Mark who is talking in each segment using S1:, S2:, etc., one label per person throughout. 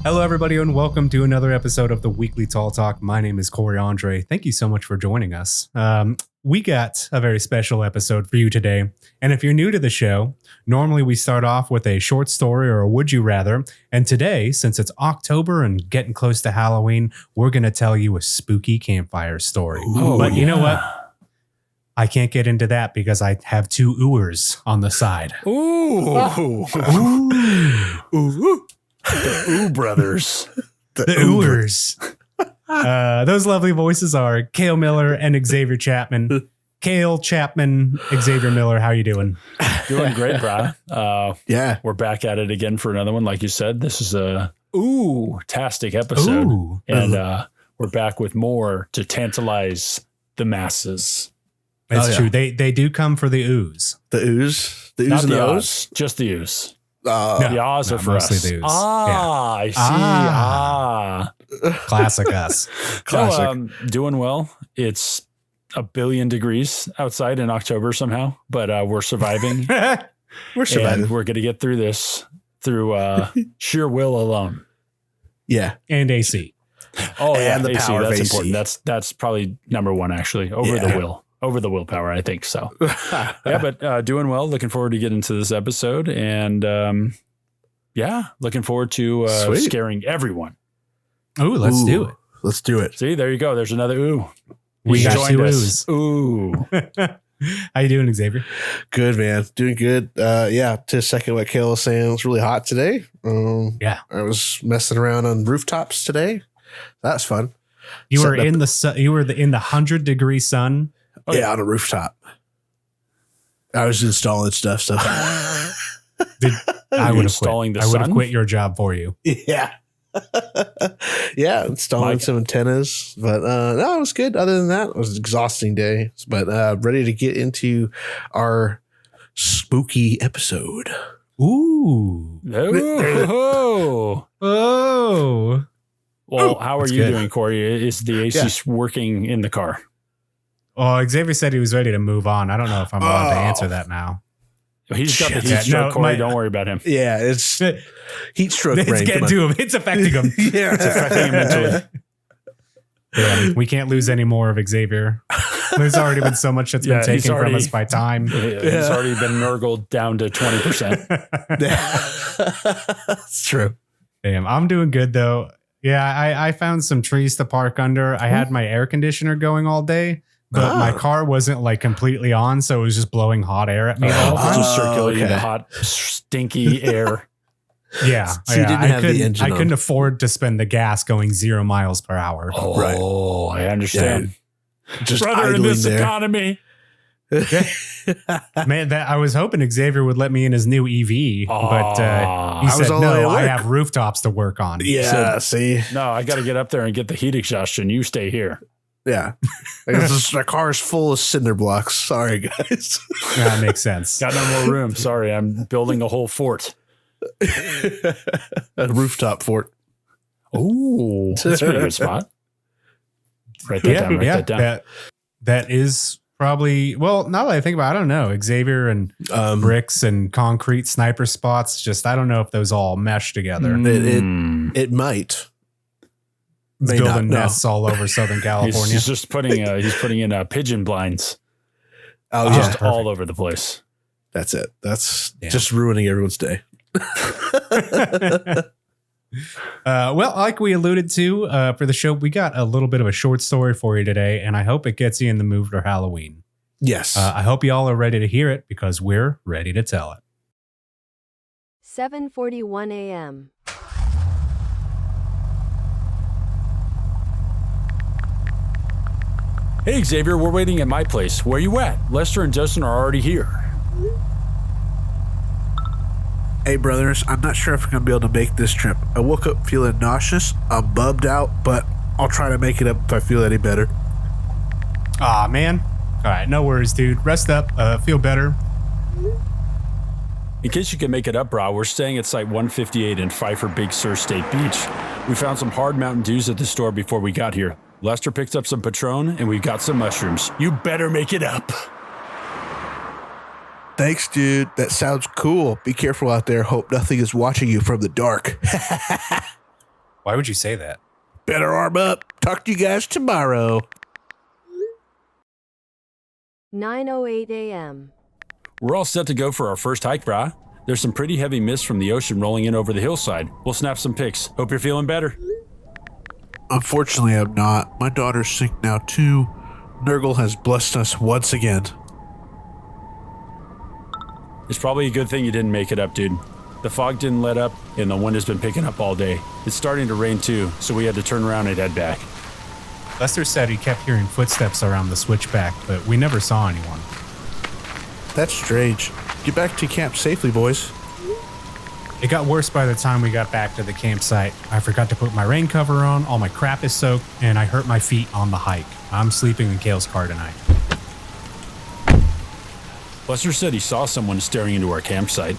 S1: Hello, everybody, and welcome to another episode of the Weekly Tall Talk. My name is Corey Andre. Thank you so much for joining us. We got a very special episode for you today. And if you're new to the show, normally we start off with a short story or a would you rather. And today, since it's October and getting close to Halloween, we're going to tell you a spooky campfire story. But you know what? I can't get into that because I have two ooers on the side.
S2: Ooh.
S1: Ooh.
S2: The Ooh brothers.
S1: The ooers. Those lovely voices are Cale Miller and Xavier Chapman. Cale Chapman, Xavier Miller, how you doing?
S2: Doing great, bro.
S3: Yeah.
S2: We're back at it again for another one. Like you said, this is a ooh-tastic episode.
S1: Ooh.
S2: And we're back with more to tantalize the masses.
S1: That's true. They do come for the ooze.
S3: The ooze? The ooze
S2: Not
S3: and
S2: the
S3: the
S2: Oz,
S3: O's?
S2: just the ooze.
S3: The
S2: Oz are for
S1: mostly
S2: us.
S1: the ooze.
S2: I see.
S1: Classic us.
S3: Classic.
S2: So, doing well. It's 1 billion degrees outside in October somehow, but we're surviving.
S3: We're surviving.
S2: And we're going to get through this through sheer will alone.
S3: Yeah.
S1: And AC.
S2: Oh, yeah.
S3: And the
S2: AC,
S3: power of
S2: that's
S3: AC.
S2: important. That's probably number one, actually, over the will. Over the willpower, I think so. Yeah, but doing well. Looking forward to getting into this episode. And looking forward to scaring everyone.
S1: Oh, let's do it.
S3: Let's do it.
S2: See, there you go. There's another ooh.
S1: We
S2: He's
S1: got
S2: joined
S1: two
S2: us.
S1: oohs.
S2: Ooh.
S1: How you doing, Xavier?
S3: Good, man. Doing good. To second what Cale was saying, it was really hot today.
S1: Yeah.
S3: I was messing around on rooftops today. That's fun.
S1: You were
S3: Setting
S1: in the sun. You were in the 100-degree sun.
S2: Oh,
S3: yeah, on a rooftop. I was installing stuff.
S1: I
S2: You're
S1: would have
S2: installing
S1: quit.
S2: the
S1: I would have
S2: sun?
S1: quit your job for you.
S3: Yeah. Yeah, installing some antennas. But no, it was good. Other than that, it was an exhausting day. But ready to get into our spooky episode.
S1: Ooh.
S2: Oh.
S1: Oh.
S2: Well, how are
S1: That's
S2: you
S1: good.
S2: doing, Corey? Is the AC working in the car?
S1: Well, Xavier said he was ready to move on. I don't know if I'm allowed to answer that now.
S2: He's got the
S3: Shit.
S2: heat
S1: Yeah,
S2: stroke,
S1: no,
S2: Corey.
S1: my-
S2: Don't worry about him.
S3: Yeah, it's heat stroke
S1: It's
S3: brain.
S1: getting
S3: Come
S1: to him. It's affecting him.
S3: on. Yeah,
S2: It's affecting him mentally.
S1: Yeah, we can't lose any more of Xavier. There's already been so much that's been
S2: Yeah, he's
S1: taken from
S2: already-
S1: us by time.
S2: He's already been nurgled down to 20%.
S3: That's true.
S1: Damn, I'm doing good though. Yeah, I found some trees to park under. I had my air conditioner going all day, but my car wasn't like completely on, so it was just blowing hot air at me. the whole time.
S2: Just circulating
S3: okay.
S2: the hot, stinky air.
S1: Yeah,
S3: So you
S1: yeah,
S3: didn't have the engine
S1: I
S3: on.
S1: couldn't afford to spend the gas going 0 miles per hour.
S2: Oh, I understand.
S3: Just
S2: Brother, in
S3: idling
S2: this
S3: there.
S2: economy.
S1: Man, that I was hoping Xavier would let me in his new EV, but he
S3: I was
S1: said
S3: on the way to
S1: no. I
S3: work."
S1: have rooftops to work on.
S3: Yeah, see?
S2: No, I got to get up there and get the heat exhaustion. You stay here.
S3: Yeah. My car is full of cinder blocks. Sorry, guys.
S1: That makes sense.
S2: Got no more room. Sorry, I'm building a whole fort.
S3: A rooftop fort.
S2: Oh, that's a pretty good spot. Write that down. Write that down.
S1: That is probably, well, now that I think about it, I don't know. Xavier and bricks and concrete sniper spots, just I don't know if those all mesh together.
S3: It might.
S1: He's
S3: May
S1: building
S3: not, no.
S1: nests all over Southern California.
S2: He's just putting in pigeon blinds
S3: Oh,
S2: just
S3: yeah.
S2: all over the place.
S3: That's it. That's
S1: Yeah.
S3: just ruining everyone's day.
S1: Well, like we alluded to for the show, we got a little bit of a short story for you today, and I hope it gets you in the mood for Halloween.
S3: Yes.
S1: I hope you all are ready to hear it because we're ready to tell it.
S4: 7:41 a.m.
S2: Hey, Xavier, we're waiting at my place. Where you at? Lester and Justin are already here.
S3: Hey, brothers, I'm not sure if I'm going to be able to make this trip. I woke up feeling nauseous. I'm bummed out, but I'll try to make it up if I feel any better.
S1: Aw, man. All right, no worries, dude. Rest up. Feel better.
S2: In case you can make it up, brah, we're staying at Site 158 in Pfeiffer Big Sur State Beach. We found some hard Mountain Dews at the store before we got here. Lester picked up some Patron, and we've got some mushrooms. You better make it up.
S3: Thanks, dude. That sounds cool. Be careful out there. Hope nothing is watching you from the dark.
S1: Why would you say that?
S3: Better arm up. Talk to you guys tomorrow.
S4: 9:08 a.m.
S2: We're all set to go for our first hike, brah. There's some pretty heavy mist from the ocean rolling in over the hillside. We'll snap some pics. Hope you're feeling better.
S3: Unfortunately, I'm not. My daughter's sick now, too. Nurgle has blessed us once again.
S2: It's probably a good thing you didn't make it up, dude. The fog didn't let up, and the wind has been picking up all day. It's starting to rain too, so we had to turn around and head back.
S1: Lester said he kept hearing footsteps around the switchback, but we never saw anyone.
S3: That's strange. Get back to camp safely, boys.
S1: It got worse by the time we got back to the campsite. I forgot to put my rain cover on, all my crap is soaked, and I hurt my feet on the hike. I'm sleeping in Cale's car tonight.
S2: Lester said he saw someone staring into our campsite.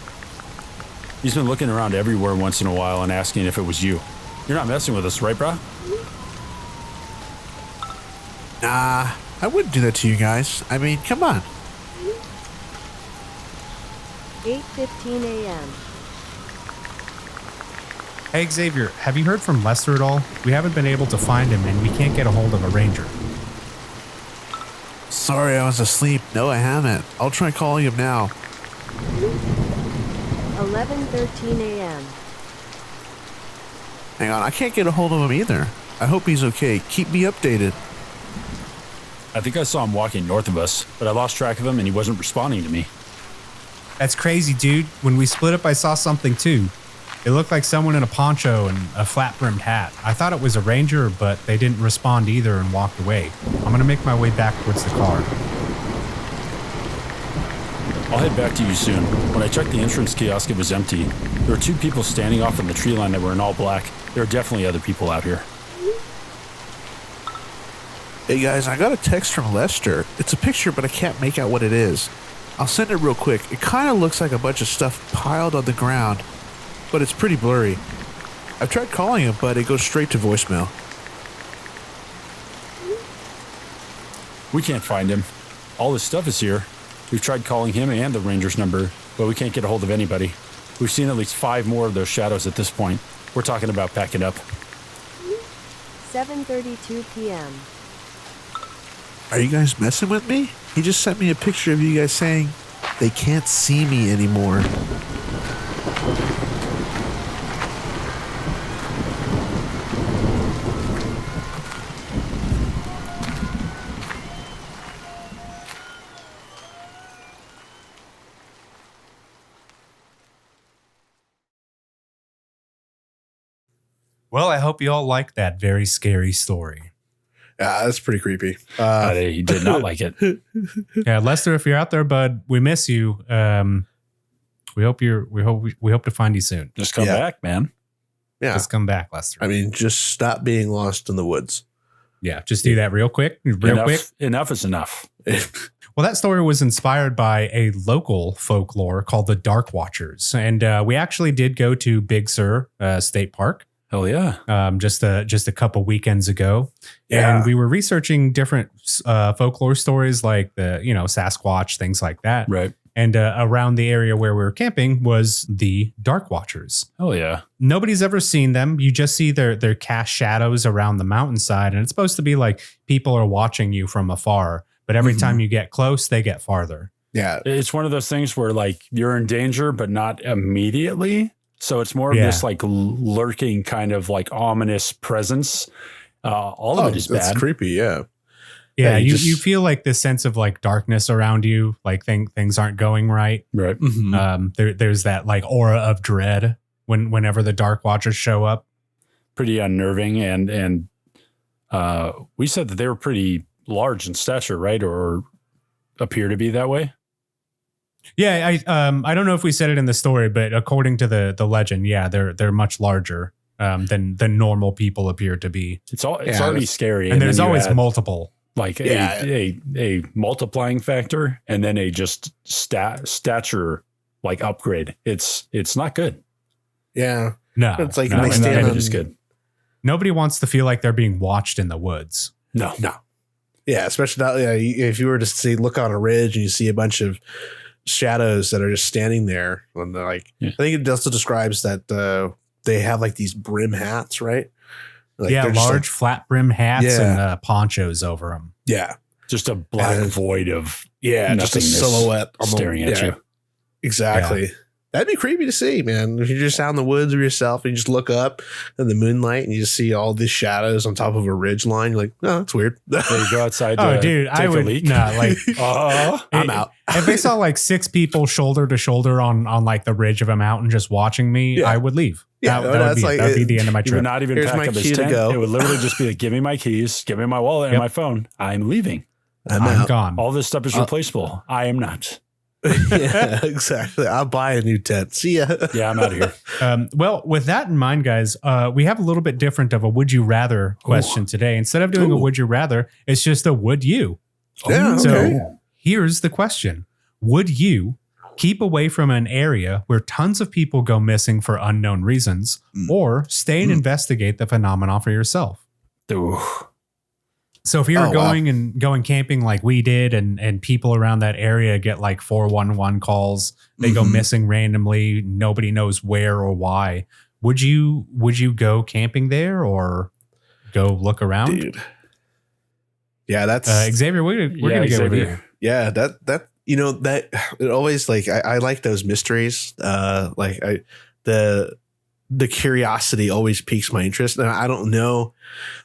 S2: He's been looking around everywhere once in a while and asking if it was you. You're not messing with us, right, brah?
S3: Nah, I wouldn't do that to you guys. I mean, come on.
S4: 8:15 a.m.
S1: Hey Xavier, have you heard from Lester at all? We haven't been able to find him and we can't get a hold of a ranger.
S3: Sorry, I was asleep. No, I haven't. I'll try calling him now.
S4: 11:13 a.m.
S3: Hang on, I can't get a hold of him either. I hope he's okay. Keep me updated.
S2: I think I saw him walking north of us, but I lost track of him and he wasn't responding to me.
S1: That's crazy, dude. When we split up, I saw something too. It looked like someone in a poncho and a flat-brimmed hat. I thought it was a ranger, but they didn't respond either and walked away. I'm gonna make my way back towards the car.
S2: I'll head back to you soon. When I checked the entrance kiosk, it was empty. There were two people standing off in the tree line that were in all black. There are definitely other people out here.
S3: Hey guys, I got a text from Lester. It's a picture, but I can't make out what it is. I'll send it real quick. It kind of looks like a bunch of stuff piled on the ground, but it's pretty blurry. I've tried calling him, but it goes straight to voicemail.
S2: We can't find him. All his stuff is here. We've tried calling him and the ranger's number, but we can't get a hold of anybody. We've seen at least 5 more of those shadows at this point. We're talking about packing up.
S4: 7:32 p.m.
S3: Are you guys messing with me? He just sent me a picture of you guys saying they can't see me anymore.
S1: Well, I hope you all liked that very scary story.
S3: Yeah, that's pretty creepy.
S2: He did not like it.
S1: Yeah, Lester, if you're out there, bud, we miss you. We hope to find you soon.
S2: Just come back, man.
S3: Yeah.
S1: Just come back, Lester.
S3: I mean, just stop being lost in the woods.
S1: Yeah, just do that real quick.
S2: Enough is enough.
S1: Well, that story was inspired by a local folklore called the Dark Watchers. And we actually did go to Big Sur State Park.
S2: Hell yeah.
S1: Just a couple weekends ago.
S3: Yeah.
S1: And we were researching different folklore stories like the, Sasquatch, things like that.
S2: Right.
S1: And around the area where we were camping was the Dark Watchers.
S2: Oh yeah.
S1: Nobody's ever seen them. You just see their cast shadows around the mountainside. And it's supposed to be like people are watching you from afar. But every time you get close, they get farther.
S3: Yeah.
S2: It's one of those things where like you're in danger, but not immediately. So it's more of this like lurking kind of like ominous presence. All of it is bad.
S3: It's creepy. Yeah.
S1: Yeah. You feel like this sense of like darkness around you, like things aren't going right.
S2: Right.
S3: Mm-hmm.
S1: There's that like aura of dread whenever the Dark Watchers show up.
S2: Pretty unnerving. And we said that they were pretty large in stature, right? Or appear to be that way.
S1: Yeah, I don't know if we said it in the story, but according to the legend, yeah, they're much larger than normal people appear to be.
S2: It's already scary,
S1: and there's always multiple,
S2: like a multiplying factor, and then a just stature like upgrade. It's not good.
S3: Yeah,
S1: no,
S3: it's like
S2: they stand on, is good.
S1: Nobody wants to feel like they're being watched in the woods.
S2: No.
S3: Yeah, especially not, if you were to look on a ridge and you see a bunch of shadows that are just standing there. And I think it also describes that they have like these brim hats, right? Like,
S1: yeah,
S3: they're just
S1: large flat brim hats
S3: Yeah.
S1: and ponchos over them.
S3: yeah,
S2: Just a black
S3: And-
S2: void of
S3: just a
S2: nothingness
S3: silhouette on
S2: staring at you.
S3: Exactly. That'd be creepy to see, man. If you're just out in the woods with yourself and you just look up in the moonlight and you just see all these shadows on top of a ridge line, you're like, oh, that's weird.
S2: There you go outside.
S1: Oh,
S2: to
S1: dude,
S2: take
S1: I
S2: a
S1: would
S2: leak.
S1: like
S3: I'm out.
S1: If I saw like 6 people shoulder to shoulder on like the ridge of a mountain just watching me,
S3: Yeah.
S1: I would leave.
S3: Yeah,
S1: that,
S3: no,
S1: would
S3: that's
S1: be,
S3: like-
S1: that'd be the end of my
S2: He
S1: trip.
S2: would not even
S3: Here's
S2: pack
S3: my
S2: up his
S3: cue to
S2: tent.
S3: go.
S2: It would literally just be like, give me my keys, give me my wallet and
S1: Yep.
S2: my phone. I'm leaving.
S3: I'm
S1: I'm
S3: out.
S1: gone.
S2: All this stuff is replaceable. I am not.
S3: Yeah, exactly. I'll buy a new tent. See ya.
S2: Yeah, I'm out of here.
S1: Well, with that in mind, guys, we have a little bit different of a would you rather question today. Instead of doing a
S3: Ooh.
S1: would you rather, it's just a would you.
S3: Yeah,
S1: So
S3: okay.
S1: here's the question. Would you keep away from an area where tons of people go missing for unknown reasons, or stay and investigate the phenomenon for yourself?
S2: Ooh.
S1: So if you're
S3: Oh, wow.
S1: going camping like we did and people around that area get like 411 calls, they go
S3: Mhm.
S1: missing randomly, nobody knows where or why. Would you go camping there or go look around?
S3: Dude. Yeah, that's
S1: Xavier, we're
S2: Yeah,
S1: gonna go with
S2: Xavier.
S1: you.
S3: yeah, that you know, that it always like I like those mysteries. The curiosity always piques my interest. And I don't know,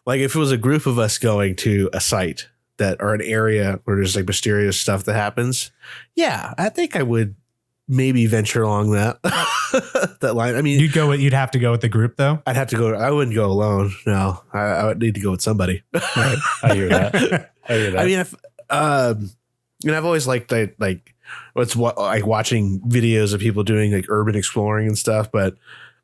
S3: like if it was a group of us going to a site that or an area where there's like mysterious stuff that happens, yeah, I think I would maybe venture along that that line. I mean,
S1: You'd have to go with the group though.
S3: I'd have to go. I wouldn't go alone. No, I would need to go with somebody.
S2: I hear that. I hear that.
S3: I mean, I've always liked that, like like watching videos of people doing like urban exploring and stuff, but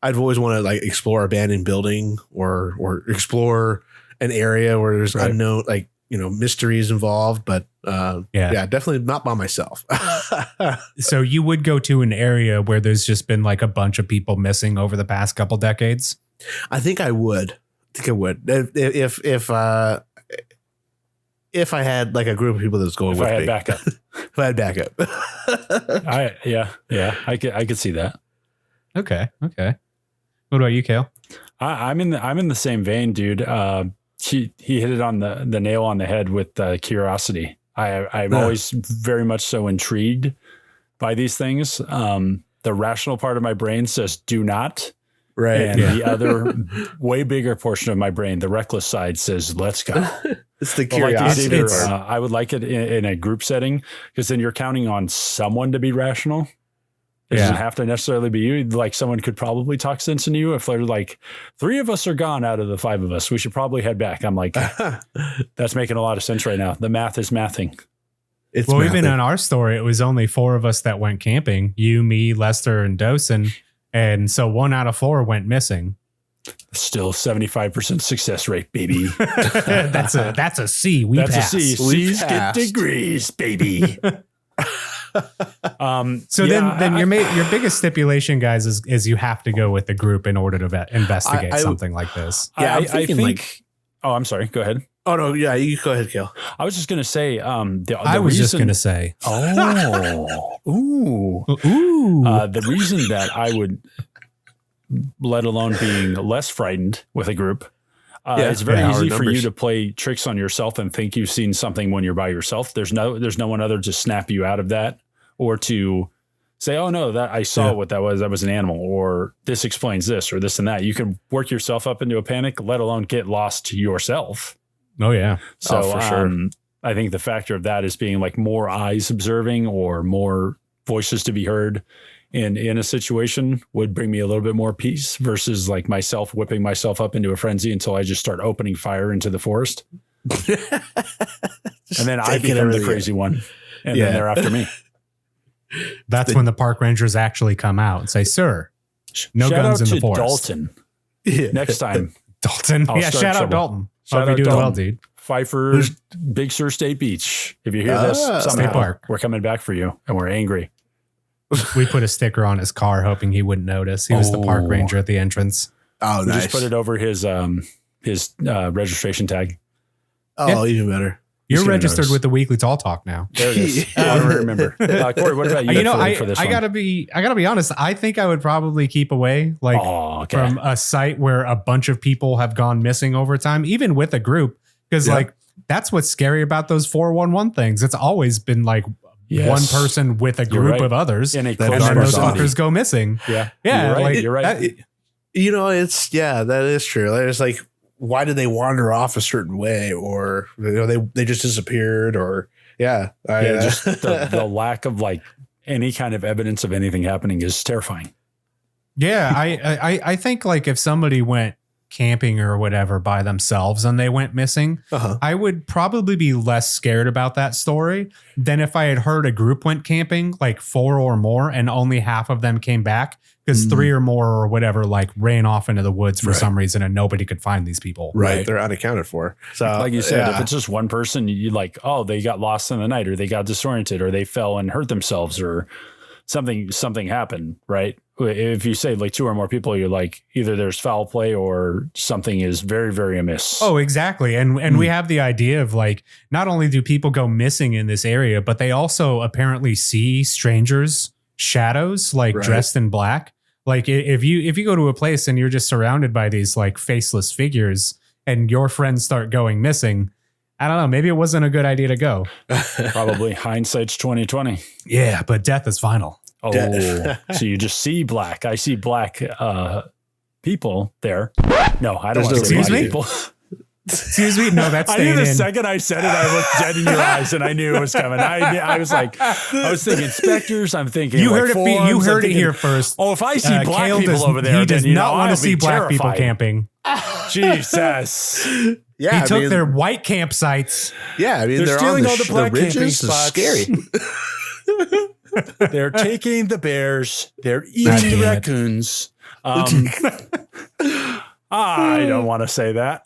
S3: I'd always want to like explore abandoned building or explore an area where there's
S2: Right.
S3: unknown, like, you know, mysteries involved, but yeah, definitely not by myself.
S1: So you would go to an area where there's just been like a bunch of people missing over the past couple decades?
S3: I think I would. If I had like a group of people that was going
S2: if
S3: with
S2: I had
S3: me.
S2: backup,
S3: If I had backup.
S2: I could see that.
S1: Okay. What about you, Cale?
S2: I'm in the same vein, dude. He hit it on the nail on the head with curiosity. I'm
S3: Yeah.
S2: always very much so intrigued by these things. The rational part of my brain says do not.
S3: Right.
S2: And the other way bigger portion of my brain, the reckless side, says let's go.
S3: It's the
S2: Well, like
S3: curiosity.
S2: Xavier,
S3: part.
S2: I would like it in a group setting because then you're counting on someone to be rational. It doesn't have to necessarily be you. Like someone could probably talk sense into you. If they're like, 3 of us are gone out of the 5 of us, we should probably head back. I'm like, that's making a lot of sense right now. The math is mathing.
S3: It's
S1: Well, even
S3: mathing.
S1: in our story, it was only 4 of us that went camping. You, me, Lester, and Dawson. And so 1 out of 4 went missing.
S2: Still 75% success rate, baby.
S1: that's a C. We
S2: That's
S1: passed.
S2: a C.
S3: We
S2: C's get
S3: passed.
S2: degrees, baby.
S1: So
S2: Yeah,
S1: then your biggest stipulation, guys, is you have to go with the group in order to investigate
S3: I-
S1: something like this.
S3: Yeah, I'm
S2: I
S3: thinking,
S2: think.
S3: like-
S2: Oh, I'm sorry. Go ahead.
S3: Oh no, yeah, you go ahead, Cale.
S2: I was just gonna say.
S1: I was just going to say.
S2: Oh, ooh.
S1: Ooh.
S2: The reason that I would, let alone being less frightened with a group,
S3: Yeah,
S2: it's very
S1: yeah.
S2: easy
S3: Our
S2: for you
S3: numbers.
S2: to play tricks on yourself and think you've seen something when you're by yourself. There's no one other to snap you out of that or to say, oh no, that I saw
S3: Yeah.
S2: what that was. That was an animal, or this explains this or this and that. You can work yourself up into a panic, let alone get lost yourself.
S1: Oh, yeah.
S2: So
S3: for sure.
S2: I think the factor of that is being like more eyes observing or more voices to be heard in a situation would bring me a little bit more peace versus like myself whipping myself up into a frenzy until I just start opening fire into the forest. And then I
S3: taking
S2: become the
S3: everything
S2: crazy one. And
S3: Yeah.
S2: then they're after me.
S1: That's when the park rangers actually come out and say, sir, no
S2: Shout
S1: guns
S2: out
S1: in the
S2: to
S1: forest.
S2: Dalton.
S3: Yeah.
S2: Next time,
S1: Dalton.
S2: I'll
S1: Yeah,
S2: start
S1: shout out
S2: trouble.
S1: Dalton.
S2: Shout
S1: Hope you're
S2: out
S1: doing well,
S2: Dalton.
S1: dude.
S2: Pfeiffer, Big Sur State Beach. If you hear this,
S3: Ah.
S1: State
S2: somehow
S1: Park.
S2: we're coming back for you and we're angry.
S1: We put a sticker on his car hoping he wouldn't notice. He was the park
S2: Oh.
S1: ranger at the entrance.
S3: Oh,
S2: We
S3: nice.
S2: just put it over his registration tag.
S3: Oh,
S1: Yeah.
S3: even better.
S1: You're
S3: gonna
S1: registered
S3: notice.
S1: with the Weekly Tall Talk now.
S2: There it is. I don't remember. Corey, what about you? For this
S1: I
S2: one?
S1: gotta be honest. I think I would probably keep away from a site where a bunch of people have gone missing over time, even with a group, because that's what's scary about those 411 things. It's always been like one person with a group of others,
S2: and
S1: then those fuckers go missing.
S2: Yeah,
S1: You're right.
S3: That is true. It's like, why did they wander off a certain way, or they just disappeared, or
S2: just the lack of like any kind of evidence of anything happening is terrifying.
S1: Yeah, I think like if somebody went camping or whatever by themselves and they went missing, I would probably be less scared about that story than if I had heard a group went camping, like 4 or more, and only half of them came back because 3 or more or whatever like ran off into the woods for some reason and nobody could find these people.
S3: Right. They're unaccounted for. So
S2: like you said, if it's just one person, you like, oh, they got lost in the night, or they got disoriented, or they fell and hurt themselves, or something happened, right? If you say like 2 or more people, you're like, either there's foul play or something is very, very amiss.
S1: Oh, exactly. And we have the idea of like, not only do people go missing in this area, but they also apparently see strangers' shadows, like dressed in black. Like if you go to a place and you're just surrounded by these like faceless figures and your friends start going missing, I don't know, maybe it wasn't a good idea to go.
S2: Probably hindsight's 2020.
S1: Yeah, but death is final.
S2: Oh, so you just see black. I see black people there. No, I don't want to say black people.
S1: Excuse me? No, that's staying
S2: I knew the
S1: in.
S2: second I said it, I looked dead in your eyes and I knew it was coming. I was like, I was thinking specters. I'm thinking
S1: you
S2: like
S1: heard
S2: forms,
S1: you heard it here first.
S2: Oh, if I see black
S1: Cale
S2: people over there,
S1: he does
S2: then,
S1: not want to see black
S2: terrified.
S1: people camping.
S2: Jesus.
S3: Yeah,
S1: he took their white campsites.
S3: Yeah, I mean
S2: They're
S3: they're
S2: stealing
S3: on
S2: all the black
S3: ridges.
S2: camping
S3: It's
S2: spots.
S3: scary.
S2: They're taking the bears. They're eating the raccoons. I don't want to say that.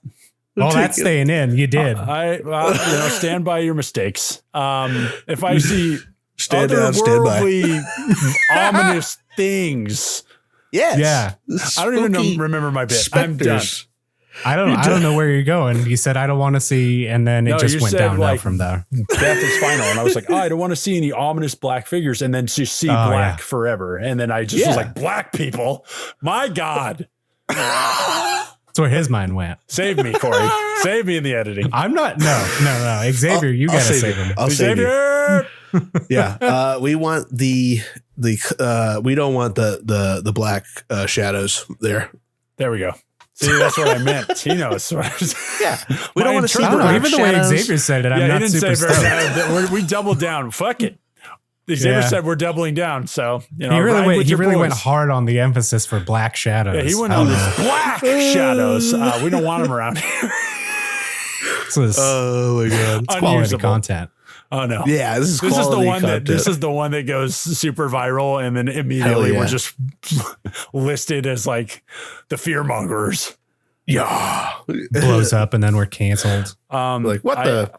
S1: Well, that's staying in. You did.
S2: Stand by your mistakes. If I see
S3: Stand down, stand by.
S2: otherworldly, ominous things,
S3: Yes.
S1: Yeah.
S2: I don't even remember my bit. I'm done.
S3: Specters.
S1: I don't know where you're going. You said I don't want to see, and then it just
S2: you
S1: went
S2: said,
S1: downhill
S2: like,
S1: from there.
S2: Death is final. And I was like, I don't want to see any ominous black figures, and then just see black forever. And then I just was like, black people? My God.
S1: That's where his mind went.
S2: Save me, Corey. Save me in the editing.
S1: I'm not. No. Xavier, you gotta save him.
S3: I'll save you.
S2: Xavier!
S3: Yeah. We want we don't want the black shadows there.
S2: There we go. See, that's what I meant. He knows.
S3: Yeah. We don't want to see
S1: I
S3: the
S1: don't know.
S3: black
S1: Even the way
S3: shadows.
S1: Xavier said it, I'm
S2: he
S1: not
S2: didn't
S1: super
S2: say very
S1: stoked.
S2: we doubled down. Fuck it. Xavier said we're doubling down. So,
S1: He really went
S2: boys.
S1: hard on the emphasis for black shadows.
S2: Yeah, he went on these black shadows. We don't want them around here.
S3: Oh my God.
S1: It's quality
S2: Unusable.
S1: content.
S2: Oh no.
S3: Yeah, this is
S2: the
S3: quality
S2: one
S3: content.
S2: this is the one that goes super viral, and then immediately
S3: yeah.
S2: we're just listed as like the fear mongers.
S3: Yeah.
S1: Blows up and then we're canceled.
S3: Like what the?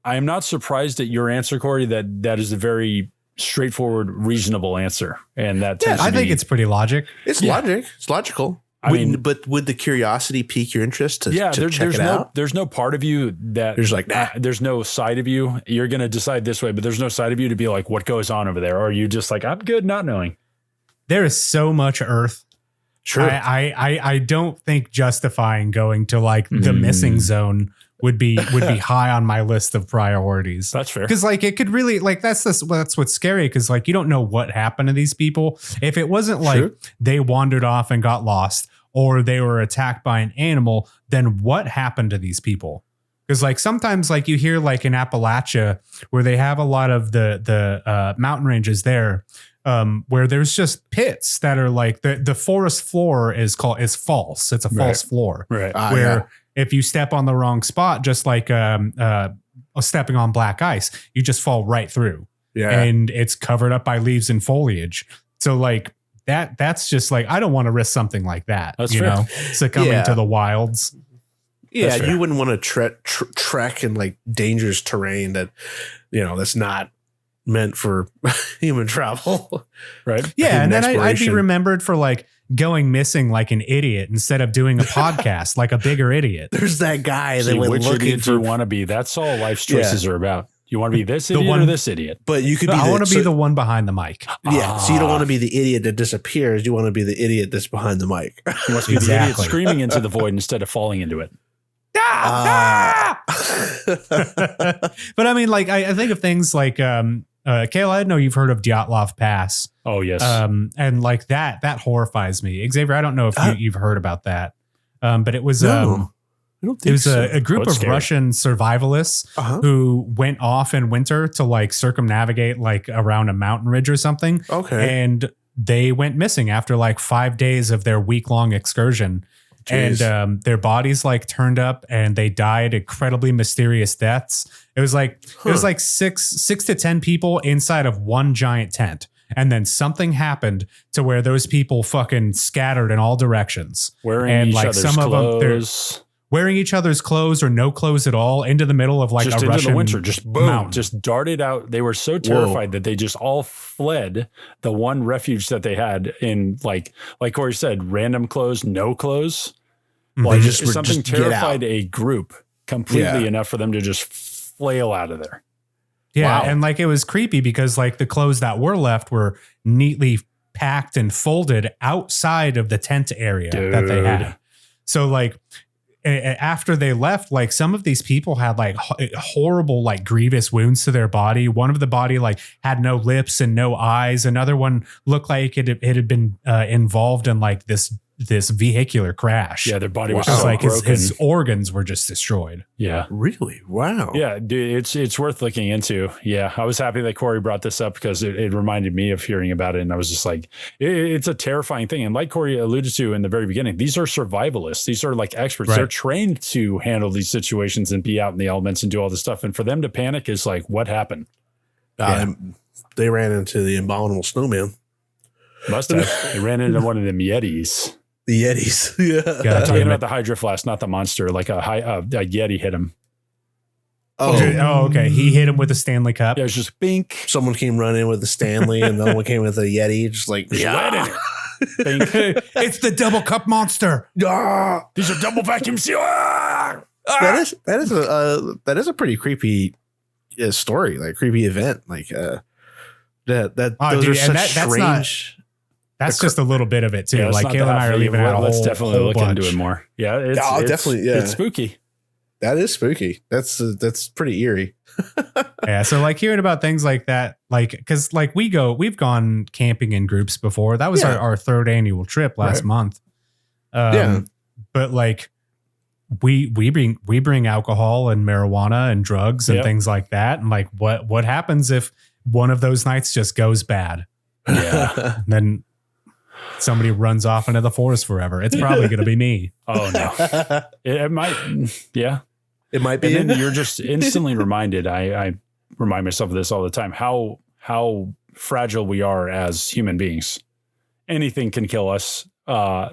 S2: I am not surprised at your answer, Corey. That is a very straightforward, reasonable answer, and that tends to
S1: I think
S2: be-
S1: it's pretty logic.
S3: It's logic. It's logical.
S2: I mean-
S3: but would the curiosity pique your interest to check
S2: there's
S3: it
S2: no
S3: out?
S2: there's no part of you that
S3: There's like, nah.
S2: there's no side of you. You're gonna decide this way, but there's no side of you to be like, what goes on over there? Or are you just like, I'm good not knowing?
S1: There is so much Earth.
S3: Sure.
S1: I don't think justifying going to like the missing zone would be high on my list of priorities.
S2: That's fair.
S1: Because like it could really like that's what's scary, because like you don't know what happened to these people. If it wasn't like they wandered off and got lost, or they were attacked by an animal, then what happened to these people? Because like sometimes like you hear like in Appalachia where they have a lot of the mountain ranges there, where there's just pits that are like the forest floor is false. It's a false floor.
S2: Right.
S1: Where if you step on the wrong spot, just like stepping on black ice, you just fall right through.
S3: Yeah.
S1: And it's covered up by leaves and foliage. So like that's just like, I don't want to risk something like that.
S2: That's
S1: you
S2: fair.
S1: know, succumbing to the wilds.
S3: Yeah,
S2: fair.
S3: you wouldn't want to trek in like dangerous terrain that, that's not meant for human travel.
S2: Right.
S1: Yeah, and then I'd be
S3: exploration.
S1: remembered for like going missing like an idiot instead of doing a podcast like a bigger idiot.
S3: There's that guy that
S2: See,
S3: went
S2: which
S3: looking
S2: idiot do you
S3: for.
S2: want to be? That's all life's choices are about. You want to be this idiot
S1: one-
S2: or this idiot?
S3: But you could be.
S1: I want to be
S3: so-
S1: the one behind the mic.
S3: Yeah, so you don't want to be the idiot that disappears. You want to be the idiot that's behind the mic.
S2: You must be the idiot
S1: Exactly.
S2: screaming into the void instead of falling into it.
S1: But I mean, like, I think of things like, Cale, I know you've heard of Dyatlov Pass.
S2: Oh, yes.
S1: And like that horrifies me. Xavier, I don't know if you've heard about that. But it was,
S3: No, I don't
S1: it
S3: think
S1: was
S3: so.
S1: a group
S2: That's
S1: of
S2: scary.
S1: Russian survivalists
S3: Uh-huh.
S1: who went off in winter to like circumnavigate like around a mountain ridge or something.
S3: Okay.
S1: And they went missing after like 5 days of their week-long excursion.
S3: Jeez.
S1: And their bodies like turned up and they died incredibly mysterious deaths. It was like six to 10 people inside of one giant tent. And then something happened to where those people fucking scattered in all directions.
S2: Wearing
S1: and
S2: each
S1: like
S2: other's
S1: some of them, they're
S2: clothes.
S1: wearing each other's clothes or no clothes at all into the middle of like
S2: Just
S1: a
S2: into
S1: Russian
S2: the winter. Just boom.
S1: mountain.
S2: Just darted out. They were so terrified that they just all fled the one refuge that they had in like Corey said, random clothes, no clothes. Like
S3: just were-
S2: something
S3: just get out.
S2: terrified a group completely
S3: Yeah.
S2: enough for them to just flail out of there.
S1: Yeah,
S2: Wow.
S1: and like it was creepy because like the clothes that were left were neatly packed and folded outside of the tent area that they
S2: Dude.
S1: had. So like after they left, like some of these people had like horrible, like grievous wounds to their body. One of the body like had no lips and no eyes. Another one looked like it had been involved in like this vehicular crash.
S2: Yeah, their body was
S1: It was
S2: so
S1: like
S2: broken.
S1: his organs were just destroyed.
S2: Yeah.
S3: Really? Wow.
S2: Yeah, dude, it's worth looking into. Yeah, I was happy that Corey brought this up because it reminded me of hearing about it. And I was just like, it's a terrifying thing. And like Corey alluded to in the very beginning, these are survivalists. These are like experts.
S1: Right.
S2: They're trained to handle these situations and be out in the elements and do all this stuff. And for them to panic is like, what happened?
S3: They ran into the abominable snowman.
S2: Must have. They ran into one of them Yetis.
S3: The Yetis. Yeah.
S1: God
S2: I'm talking
S1: damn
S2: about
S1: it.
S2: the Hydro Flask, not the monster. Like a Yeti hit him.
S1: Oh, okay. He hit him with a Stanley Cup.
S2: Yeah, it was just bink.
S3: Someone came running with a Stanley and the other one came with a Yeti. Just like,
S2: Yeah. Bink.
S1: It's the double cup monster.
S3: Ah!
S2: These are double vacuum seal.
S3: That is a pretty creepy story, like creepy event. Like that
S1: Oh,
S3: those
S1: dude,
S3: are
S1: and
S3: such
S1: that's not-
S3: strange.
S1: That's just a little bit of it too.
S2: Yeah, it's
S1: like
S2: not
S1: Cale and I
S2: that
S1: are leaving out a
S2: Let's
S1: whole,
S2: definitely
S1: whole
S2: look
S1: bunch.
S2: into it more. Yeah, it's
S3: Definitely, yeah.
S2: It's spooky.
S3: That is spooky. That's pretty eerie.
S1: Yeah, so like hearing about things like that, like because like we've gone camping in groups before. That was
S3: Yeah.
S1: our third annual trip last
S3: Right.
S1: month.
S3: Yeah.
S1: But like we bring alcohol and marijuana and drugs and
S2: Yep.
S1: things like that. And like what happens if one of those nights just goes bad?
S2: Yeah.
S1: And then somebody runs off into the forest forever. It's probably going to be me.
S2: Oh no. It might. Yeah.
S3: It might be.
S2: And then you're just instantly reminded. I remind myself of this all the time. How fragile we are as human beings. Anything can kill us.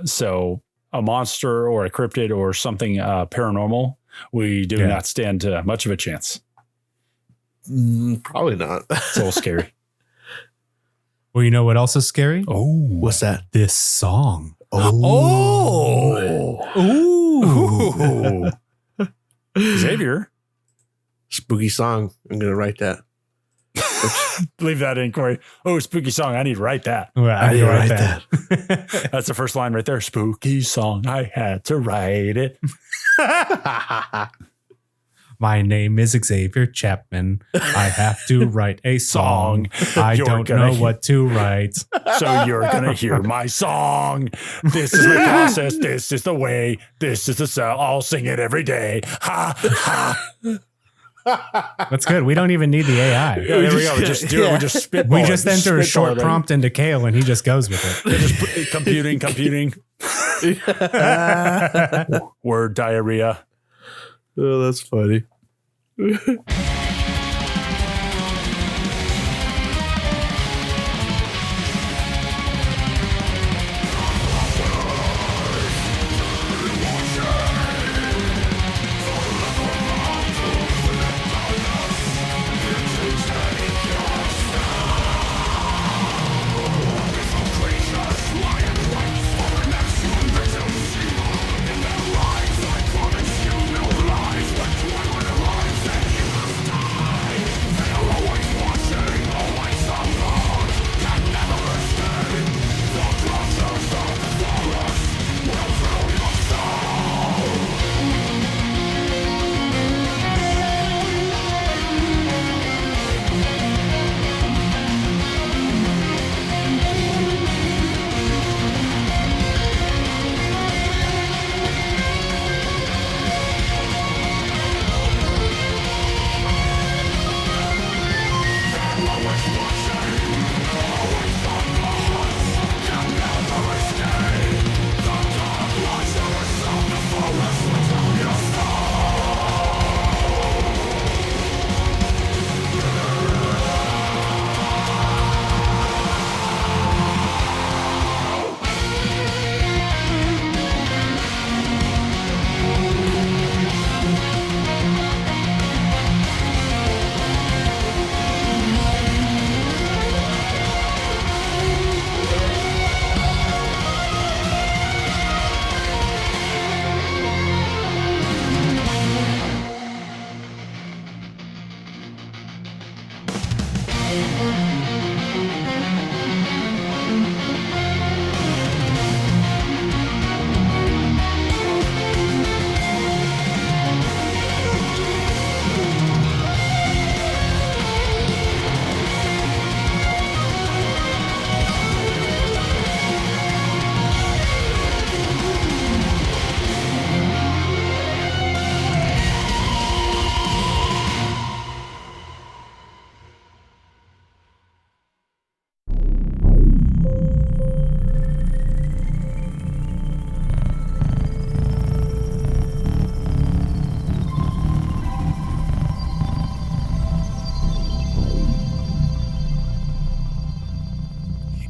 S2: So a monster or a cryptid or something paranormal, we do
S1: Yeah.
S2: not stand much of a chance.
S3: Probably not.
S2: It's a little scary.
S1: Well, you know what else is scary?
S2: Oh,
S3: What's that?
S1: This song.
S2: Oh.
S1: Ooh.
S2: Xavier,
S3: Spooky song. I'm gonna write that.
S2: leave that in, Corey. Oh, spooky song. I need to write that.
S1: Well, I
S3: need
S1: can
S3: to
S1: write
S3: write
S1: that.
S2: That's the first line right there. Spooky song. I had to write it.
S1: My name is Xavier Chapman. I have to write a song. I
S2: You're
S1: don't
S2: gonna
S1: know what to write.
S2: So you're going to hear my song. This is the process. This is the way. This is the sound. I'll sing it every day. Ha, ha.
S1: That's good. We don't even need the AI.
S2: Yeah, there we go. We just do it. We just spitball.
S1: We just enter a short
S2: Spitball it.
S1: prompt into Cale and he just goes with it.
S2: Just computing. Word diarrhea.
S3: Oh, that's funny.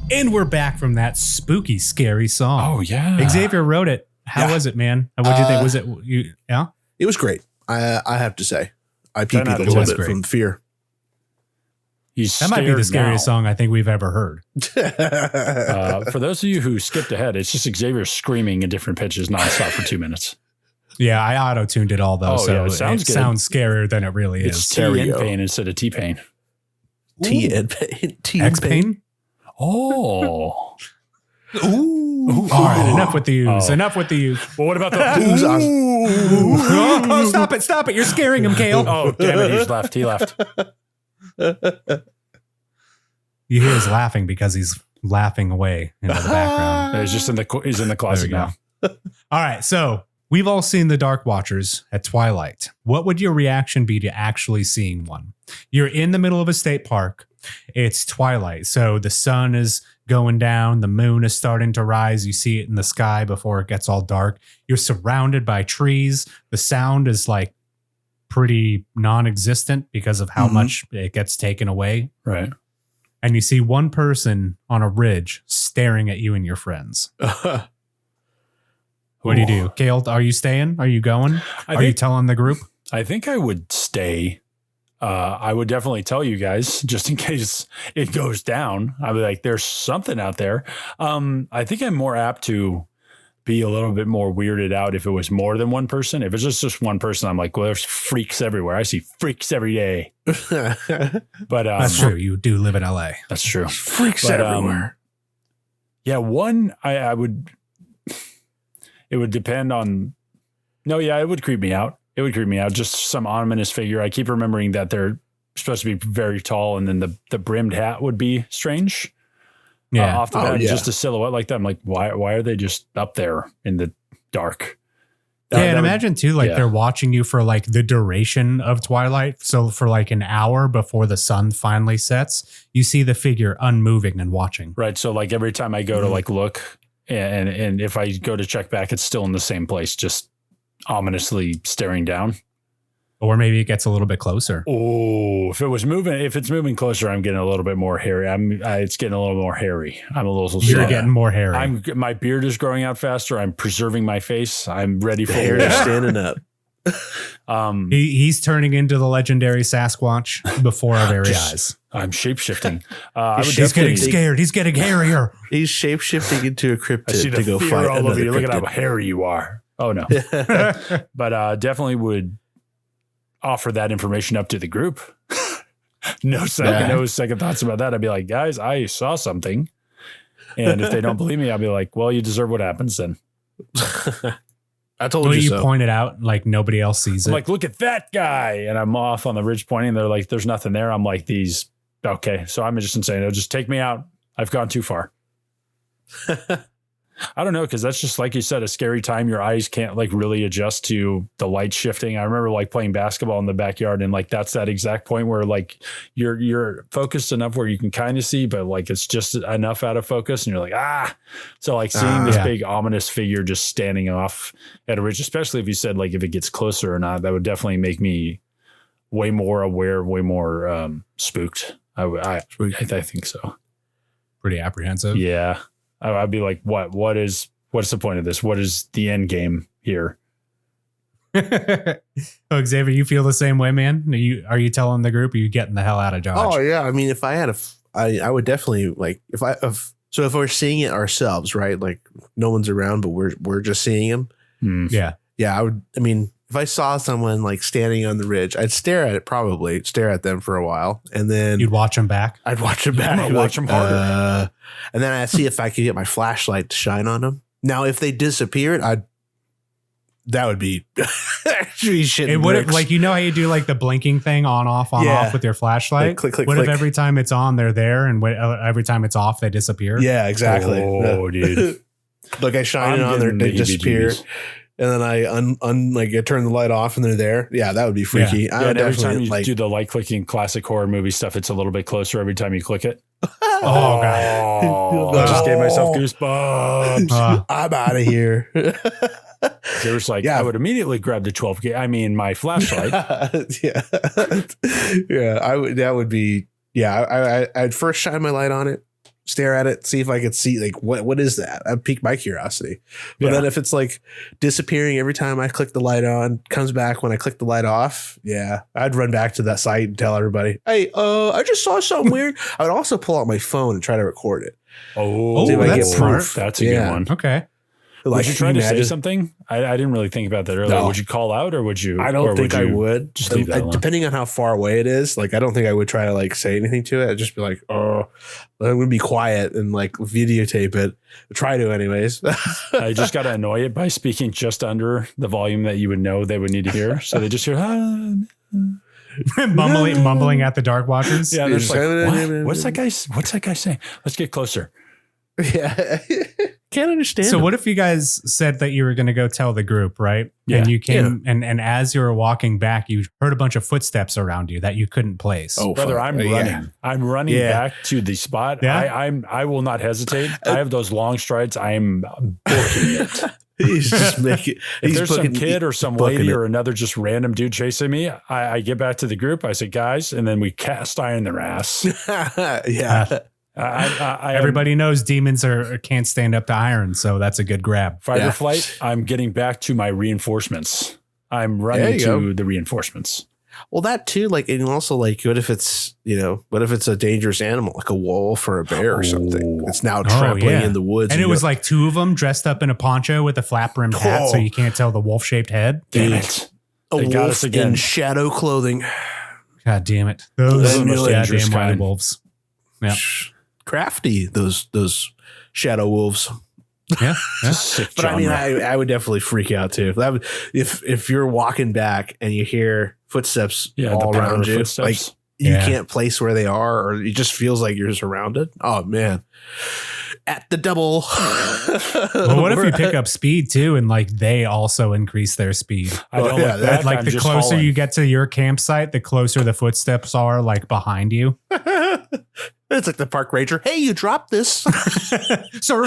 S1: And we're back from that spooky, scary song.
S2: Oh, yeah.
S1: Xavier wrote it. How was it, man? What'd you think? Was it you? Yeah,
S3: It was great. I have to say, I
S2: 10
S3: peed
S2: out
S3: a
S2: of
S3: little
S1: 10.
S3: bit from fear.
S2: He's
S1: that might be the
S2: scared
S1: scariest
S2: now.
S1: song I think we've ever heard.
S2: For those of you who skipped ahead, it's just Xavier screaming in different pitches nonstop for 2 minutes.
S1: Yeah, I auto-tuned it all though,
S2: Oh,
S1: so
S2: yeah, it
S1: it
S2: sounds good.
S1: sounds scarier than it really
S2: It's
S1: is.
S2: T
S3: There we
S2: in
S3: go.
S2: pain instead of T pain.
S3: T and pain. T
S1: X
S3: and pain.
S1: pain.
S2: Oh.
S1: Ooh. All right, enough with the use.
S2: Oh.
S1: Enough with the use.
S2: Well, what about the
S3: Who's on-
S1: Oh, stop it! Stop it! You're scaring him, Cale.
S2: Oh, damn it. He's left. He left.
S1: You hear he's laughing because he's laughing away into the background.
S2: He's just in the closet
S1: There
S2: now.
S1: we All right, so we've all seen the Dark Watchers at twilight. What would your reaction be to actually seeing one? You're in the middle of a state park. It's twilight, so the sun is going down. The moon is starting to rise. You see it in the sky before it gets all dark. You're surrounded by trees. The sound is like pretty non-existent because of how
S3: Mhm.
S1: much it gets taken away.
S2: Right.
S1: And you see one person on a ridge staring at you and your friends. What do you do? Cale, are you staying? Are you going? Are you telling the group?
S2: I think I would stay. I would definitely tell you guys just in case it goes down. I'd be like, there's something out there. I think I'm more apt to be a little bit more weirded out if it was more than one person. If it's just one person, I'm like, well, there's freaks everywhere. I see freaks every day. But
S1: That's true. You do live in LA.
S2: That's true.
S3: Freaks
S2: But,
S3: everywhere.
S2: Yeah, one, I would, it would depend on, no, yeah, it would creep me out. It would creep me out. Just some ominous figure. I keep remembering that they're supposed to be very tall and then the brimmed hat would be strange.
S1: Yeah.
S2: Off the
S3: Oh,
S2: bat,
S3: yeah.
S2: just a silhouette like that. I'm like, why are they just up there in the dark?
S1: Yeah, and
S2: that would-
S1: imagine too, like
S2: yeah.
S1: they're watching you for like the duration of twilight. So for like an hour before the sun finally sets, you see the figure unmoving and watching.
S2: Right. So like every time I go to like look and if I go to check back, it's still in the same place, just ominously staring down.
S1: Or maybe it gets a little bit closer.
S2: Oh, if it's moving closer, I'm getting a little bit more hairy. It's getting a little more hairy. I'm a little.
S1: You're
S2: slow.
S1: getting more hairy.
S2: My beard is growing out faster. I'm preserving my face. I'm ready
S3: The
S2: for
S3: hair is standing up.
S1: He's turning into the legendary Sasquatch before our very eyes.
S2: I'm shape shifting. I would
S3: He's
S1: He's getting
S2: definitely-
S1: scared. He's getting hairier.
S3: He's shape shifting into a
S2: I see
S3: cryptid
S2: the
S3: to go
S2: fear
S3: fight
S2: all over
S3: another
S2: you. Look at how
S3: cryptid.
S2: hairy you are. Oh no, but definitely would offer that information up to the group. No second thoughts about that. I'd be like, guys, I saw something, and if they don't believe me, I'll be like, well, you deserve what happens then.
S3: I told
S1: When
S3: you
S1: you
S3: so.
S1: point it out, like nobody else sees
S2: I'm
S1: it.
S2: like, look at that guy, and I'm off on the ridge pointing. They're like, there's nothing there. I'm like, these. Okay, so I'm just saying, no, just take me out. I've gone too far. I don't know, because that's just like you said, a scary time. Your eyes can't like really adjust to the light shifting. I remember like playing basketball in the backyard, and like that's that exact point where like you're focused enough where you can kind of see, but like it's just enough out of focus, and you're like So like seeing this
S1: Yeah.
S2: big ominous figure just standing off at a ridge, especially if you said like if it gets closer or not, that would definitely make me way more aware, way more spooked. I think so.
S1: Pretty apprehensive.
S2: Yeah. I'd be like, what's the point of this? What is the end game here?
S1: Oh, Xavier, you feel the same way, man? Are you telling the group? Are you getting the hell out of Dodge?
S3: Oh yeah, I mean, if I had I would definitely like if we're seeing it ourselves, right? Like no one's around, but we're just seeing him.
S1: Yeah.
S3: Yeah, I would. I mean, if I saw someone like standing on the ridge, I'd stare at them for a while, and then
S1: You'd watch him back.
S3: I'd watch them back.
S2: I'm gonna watch 'em harder.
S3: And then I'd see if I could get my flashlight to shine on them. Now, if they disappeared, that would be shit.
S1: It would have, like, you know how you do like the blinking thing on off with your flashlight?
S3: Like, click, click,
S1: What if
S3: click.
S1: every time it's on, they're there, and every time it's off, they disappear?
S3: Yeah, exactly.
S2: Oh, dude.
S3: Like I shine
S2: I'm
S3: it on,
S2: getting
S3: they
S2: the
S3: disappear,
S2: heebie-jeebies.
S3: and then I turn the light off, and they're there. Yeah, that would be freaky.
S2: Yeah,
S3: I would
S2: and every time
S3: definitely
S2: you
S3: like.
S2: do the light clicking classic horror movie stuff, it's a little bit closer every time you click it.
S1: Oh, God.
S2: I just gave myself goosebumps.
S3: I'm out of here.
S2: It was like,
S3: Yeah.
S2: I would immediately grab the 12 gauge. I mean, my flashlight.
S3: Yeah, yeah. I would. That would be. Yeah, I'd first shine my light on it, stare at it, see if I could see like what is that? I'd pique my curiosity. But then if it's like disappearing every time I click the light on, comes back when I click the light off, I'd run back to that site and tell everybody, hey, I just saw something weird. I would also pull out my phone and try to record it.
S1: That's smart.
S2: That's a good one.
S1: Okay.
S2: Like, would you try to say something? I didn't really think about that earlier. No. Would you call out or would you?
S3: I don't think I would.
S2: Just leave that alone?
S3: Depending on how far away it is, like I don't think I would try to like say anything to it. I'd just be like, oh, I'm gonna be quiet and like videotape it. Try to, anyways.
S2: I just got to annoy it by speaking just under the volume that you would know they would need to hear. So they just hear
S1: mumbling at the Dark Watchers.
S2: Yeah, they're just like, what? What's that guy saying? Let's get closer.
S3: Yeah. Can't understand.
S1: So what if you guys said that you were going to go tell the group, right?
S2: Yeah.
S1: And you came and as you were walking back, you heard a bunch of footsteps around you that you couldn't place.
S2: Oh, brother, I'm running. Yeah. I'm running back to the spot.
S1: Yeah.
S2: I will not hesitate. I have those long strides. I'm booking it.
S3: He's just making.
S2: If there's some kid or some lady or another just random dude chasing me, I get back to the group. I say, guys, and then we cast iron their ass.
S3: Yeah.
S1: Everybody knows demons can't stand up to iron, so that's a good grab.
S2: Fight or flight. I'm getting back to my reinforcements. I'm running to the reinforcements.
S3: Well, that too, like, and also like, what if it's a dangerous animal, like a wolf or a bear or something? It's now trampling in the woods.
S1: And it was like two of them dressed up in a poncho with a flap rimmed hat, so you can't tell the wolf shaped head.
S2: Damn it!
S3: They got us again. In shadow clothing.
S1: God damn it! Those
S2: are the most dangerous kind.
S1: Wolves. Yeah.
S3: Crafty, those shadow wolves.
S1: Yeah.
S3: But I mean, I would definitely freak out too. That would, if you're walking back and you hear footsteps all around you, like you can't place where they are, or it just feels like you're surrounded. Oh man. At the double.
S1: Well, what if you pick up speed too, and like they also increase their speed?
S2: I don't like that.
S1: Like the closer you get to your campsite, the closer the footsteps are, like behind you.
S3: It's like the park ranger. Hey, you dropped this. Sir.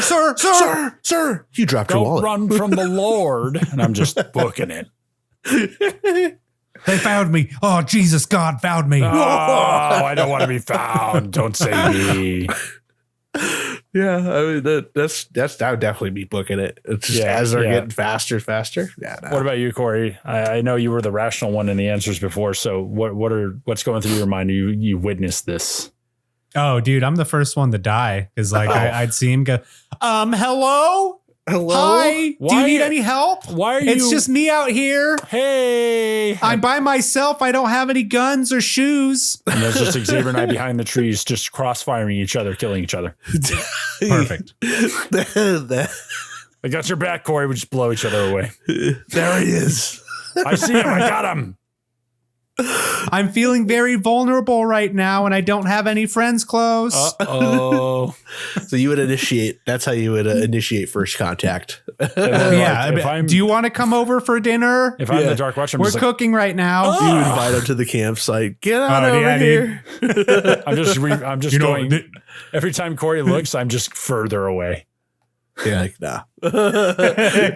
S3: You dropped your wallet.
S2: Don't run from the Lord. And I'm just booking it.
S1: They found me. Oh, Jesus, God found me.
S2: Oh, I don't want to be found. Don't say me.
S3: Yeah, I mean that would definitely be booking it. It's just as they're getting faster. Yeah. No.
S2: What about you, Corey? I know you were the rational one in the answers before. So what's going through your mind? You witnessed this.
S1: Oh, dude, I'm the first one to die because like I'd see him go, hello? Hi. Do you need any help?
S2: Why are you?
S1: It's just me out here.
S2: Hey.
S1: I'm by myself. I don't have any guns or shoes.
S2: And there's just Xavier and I behind the trees, just crossfiring each other, killing each other.
S1: Perfect.
S2: I got your back, Corey. We just blow each other away.
S3: There he is.
S2: I see him. I got him.
S1: I'm feeling very vulnerable right now, and I don't have any friends close.
S2: Uh-oh.
S3: So you would initiate. That's how you would initiate first contact.
S1: Do you want to come over for dinner?
S2: If I'm the Dark Watcher,
S1: we're cooking right now.
S3: You invite him to the campsite. Get out over here.
S2: I'm just going. Every time Corey looks, I'm just further away.
S3: Yeah, like, nah.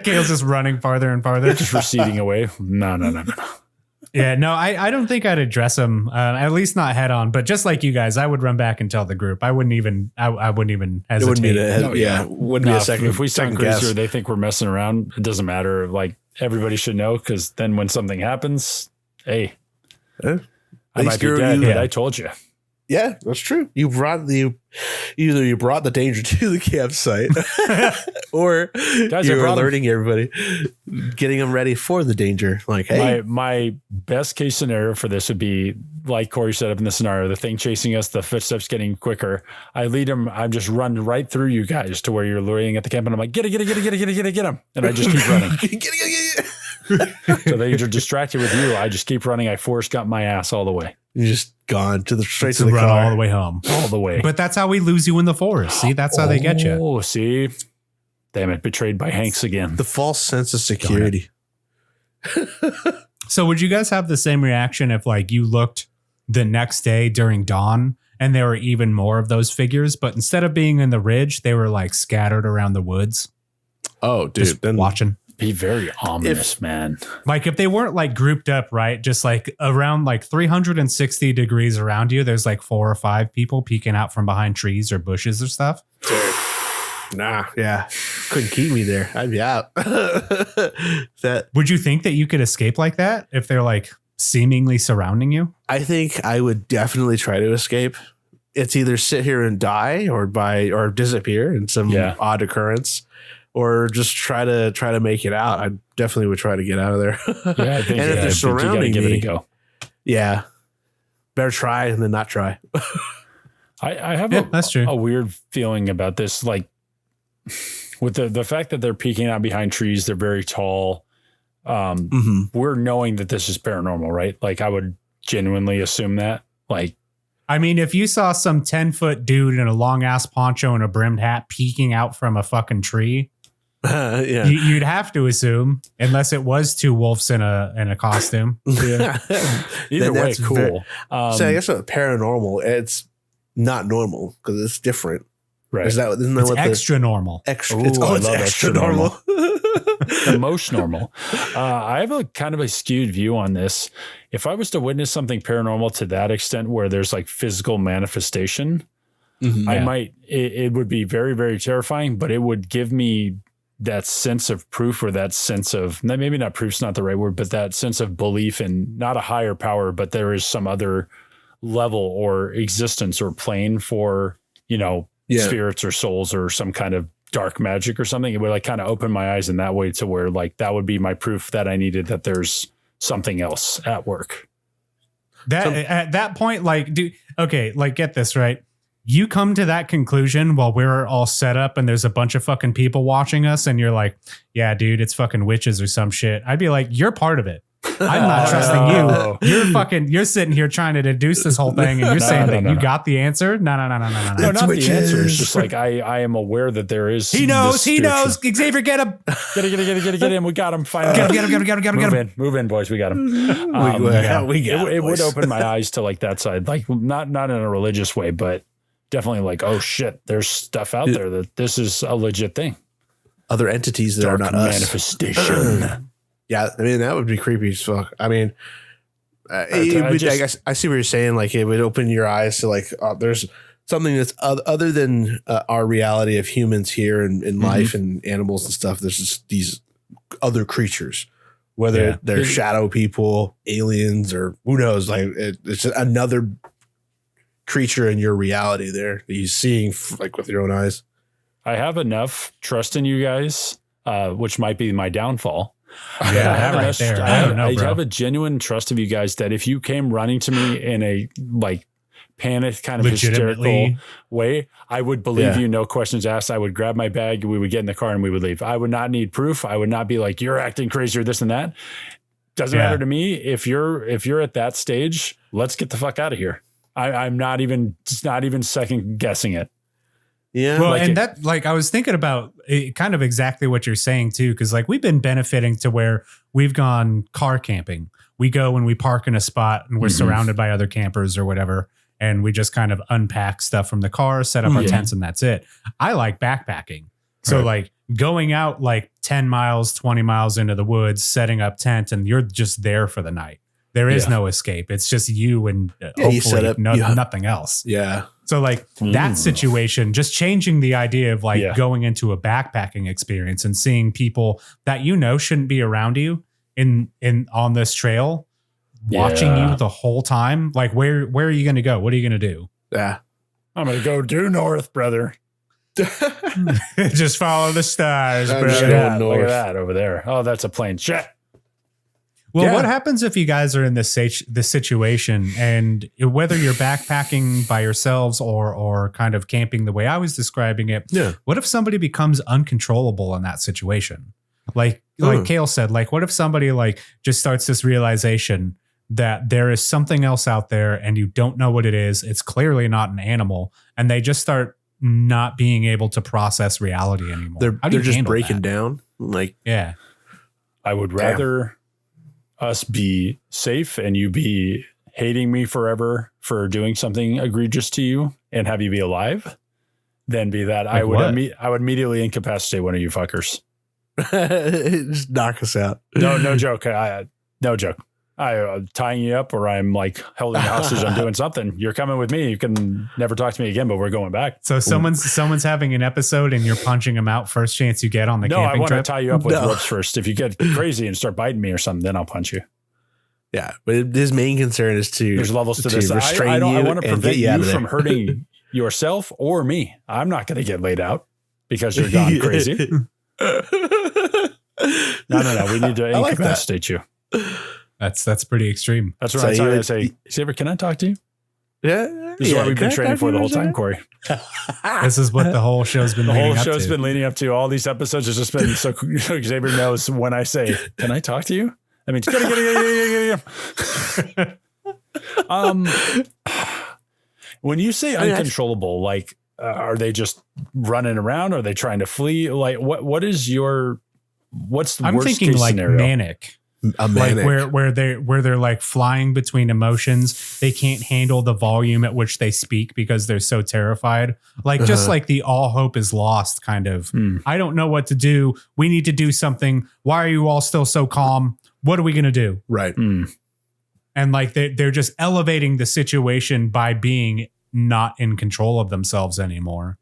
S1: Cale's just running farther and farther.
S2: Just receding away. No.
S1: Yeah, no, I don't think I'd address him, at least not head on. But just like you guys, I would run back and tell the group. I wouldn't even hesitate.
S3: It wouldn't be a second.
S2: If we sound crazy or they think we're messing around, it doesn't matter. Like everybody should know, because then when something happens, hey, I might be dead, but I told you.
S3: Yeah, that's true. You brought the danger to the campsite, or you're alerting everybody, getting them ready for the danger. Like, hey,
S2: my best case scenario for this would be like Corey set up in the scenario: the thing chasing us, the footsteps getting quicker. I lead them. I just run right through you guys to where you're luring at the camp, and I'm like, get him, and I just keep running. So they are distracted with you. I just keep running. I Forrest Gump my ass all the way.
S3: You just gone straight to the
S1: run
S3: car.
S1: all the way home.
S2: All the way.
S1: But that's how we lose you in the forest. See, that's how they get you.
S2: Oh, see? Damn it. Betrayed by Hanks again.
S3: The false sense of security.
S1: So would you guys have the same reaction if like you looked the next day during dawn and there were even more of those figures, but instead of being in the ridge, they were like scattered around the woods?
S3: Oh, dude.
S1: Just watching.
S2: be very ominous, man.
S1: Like if they weren't like grouped up, right? Just like around like 360 degrees around you, there's like 4 or 5 people peeking out from behind trees or bushes or stuff.
S3: Nah, yeah. Couldn't keep me there. I'd be out.
S1: Would you think that you could escape like that if they're like seemingly surrounding you?
S3: I think I would definitely try to escape. It's either sit here and die or disappear in some odd occurrence, or just try to make it out. I definitely would try to get out of there.
S2: Yeah, I think,
S3: and if they're surrounding
S2: give it
S3: me,
S2: a go.
S3: Yeah, better try than not try.
S2: I have
S1: that's true.
S2: A weird feeling about this, like with the fact that they're peeking out behind trees, they're very tall. We're knowing that this is paranormal, right? Like I would genuinely assume that. Like,
S1: I mean, if you saw some 10-foot dude in a long ass poncho and a brimmed hat peeking out from a fucking tree, you'd have to assume, unless it was 2 wolves in a costume.
S2: Yeah. Either way, cool.
S3: So I guess with paranormal, it's not normal because it's different.
S2: Right.
S3: Isn't that
S1: it's
S3: what
S1: extra normal.
S3: Extra.
S2: Ooh,
S3: It's
S2: I love
S3: extra
S2: extra
S3: normal.
S2: The most normal. I have a kind of a skewed view on this. If I was to witness something paranormal to that extent where there's like physical manifestation, I might, it would be very, very terrifying, but it would give me that sense of proof, or that sense of, maybe not proof's not the right word, but that sense of belief in not a higher power, but there is some other level or existence or plane for, spirits or souls or some kind of dark magic or something. It would like kind of open my eyes in that way to where like that would be my proof that I needed that there's something else at work.
S1: At that point, like, get this right. You come to that conclusion while we're all set up and there's a bunch of fucking people watching us and you're like, yeah, dude, it's fucking witches or some shit. I'd be like, you're part of it. I'm not trusting you. You're sitting here trying to deduce this whole thing and you're saying that you got the answer. No.
S2: No, not witches. The answer. It's just like, I am aware that there is.
S1: He knows. Xavier, get him.
S2: Get him. We got him. Finally.
S1: Get him.
S2: Move in, boys. We got him. It would open my eyes to like that side, like not in a religious way, but definitely like, oh shit, there's stuff out there that this is a legit thing.
S3: Other entities that
S2: Dark
S3: are not us.
S2: manifestation.
S3: Yeah, I mean, that would be creepy as fuck. I mean, I guess I see what you're saying. Like, it would open your eyes to like, there's something that's other than our reality of humans here in life and animals and stuff. There's just these other creatures, whether they're shadow people, aliens, or who knows. Like, it's just another creature in your reality there that you're seeing like with your own eyes.
S2: I have enough trust in you guys, which might be my downfall.
S1: I
S2: have a genuine trust of you guys that if you came running to me in a like panicked kind of hysterical way, I would believe you, no questions asked. I would grab my bag, we would get in the car and we would leave. I would not need proof. I would not be like, you're acting crazy or this and that. Doesn't matter to me. If you're at that stage, let's get the fuck out of here. I'm not even second guessing it.
S3: Yeah.
S1: Well, I was thinking about kind of exactly what you're saying too, because like we've been benefiting to where we've gone car camping. We go and we park in a spot and we're surrounded by other campers or whatever, and we just kind of unpack stuff from the car, set up our tents, and that's it. I like backpacking. So like going out like 10 miles, 20 miles into the woods, setting up tent, and you're just there for the night. There is no escape. It's just you and hopefully nothing else.
S3: Yeah.
S1: So like that situation, just changing the idea of like going into a backpacking experience and seeing people that shouldn't be around you in on this trail, watching you the whole time. Like where are you going to go? What are you going to do?
S3: Yeah.
S2: I'm going to go due north, brother.
S1: Just follow the stars, brother.
S2: Look at that over there. Oh, that's a plane. Shit.
S1: Well, what happens if you guys are in this situation and whether you're backpacking by yourselves or kind of camping the way I was describing it?
S3: Yeah.
S1: What if somebody becomes uncontrollable in that situation? Like Cale said, like what if somebody like just starts this realization that there is something else out there and you don't know what it is. It's clearly not an animal, and they just start not being able to process reality anymore.
S3: They're just breaking down. Like,
S2: I would rather us be safe and you be hating me forever for doing something egregious to you and have you be alive than be that. Like I would immediately incapacitate one of you fuckers.
S3: Just knock us out.
S2: No joke. No joke. Tying you up, or I'm like holding you hostage. I'm doing something. You're coming with me. You can never talk to me again, but we're going back.
S1: So someone's having an episode and you're punching them out first chance you get on the
S2: No, I
S1: camping
S2: want to
S1: trip.
S2: tie you up with ropes first. If you get crazy and start biting me or something, then I'll punch you.
S3: Yeah, but his main concern is to
S2: There's levels to this.
S3: restrain
S2: I
S3: you
S2: want to
S3: and
S2: prevent
S3: get you out
S2: you
S3: of there.
S2: from hurting yourself or me. I'm not going to get laid out because you're gone crazy. No. We need to
S3: I like that.
S2: incapacitate you.
S1: That's pretty extreme.
S2: That's what
S3: So
S2: I tell you.
S3: you
S2: I say, Xavier, can I talk to you?
S3: Yeah,
S2: This is what we've been training for the whole time, Corey.
S1: This is what the whole show's been
S2: The
S1: leading
S2: whole
S1: up
S2: show's
S1: to.
S2: been leading up to. All these episodes has just been so Xavier knows when I say, "Can I talk to you?" I mean, when you say uncontrollable, like, are they just running around? Are they trying to flee? Like, what's the
S1: I'm
S2: worst
S1: thinking
S2: case
S1: like
S2: scenario?
S1: manic.
S3: A
S1: Like
S3: manic.
S1: where they're like flying between emotions. They can't handle the volume at which they speak because they're so terrified. Like just like the all hope is lost kind of. I don't know what to do. We need to do something. Why are you all still so calm? What are we gonna do?
S3: Right.
S1: And like they're just elevating the situation by being not in control of themselves anymore.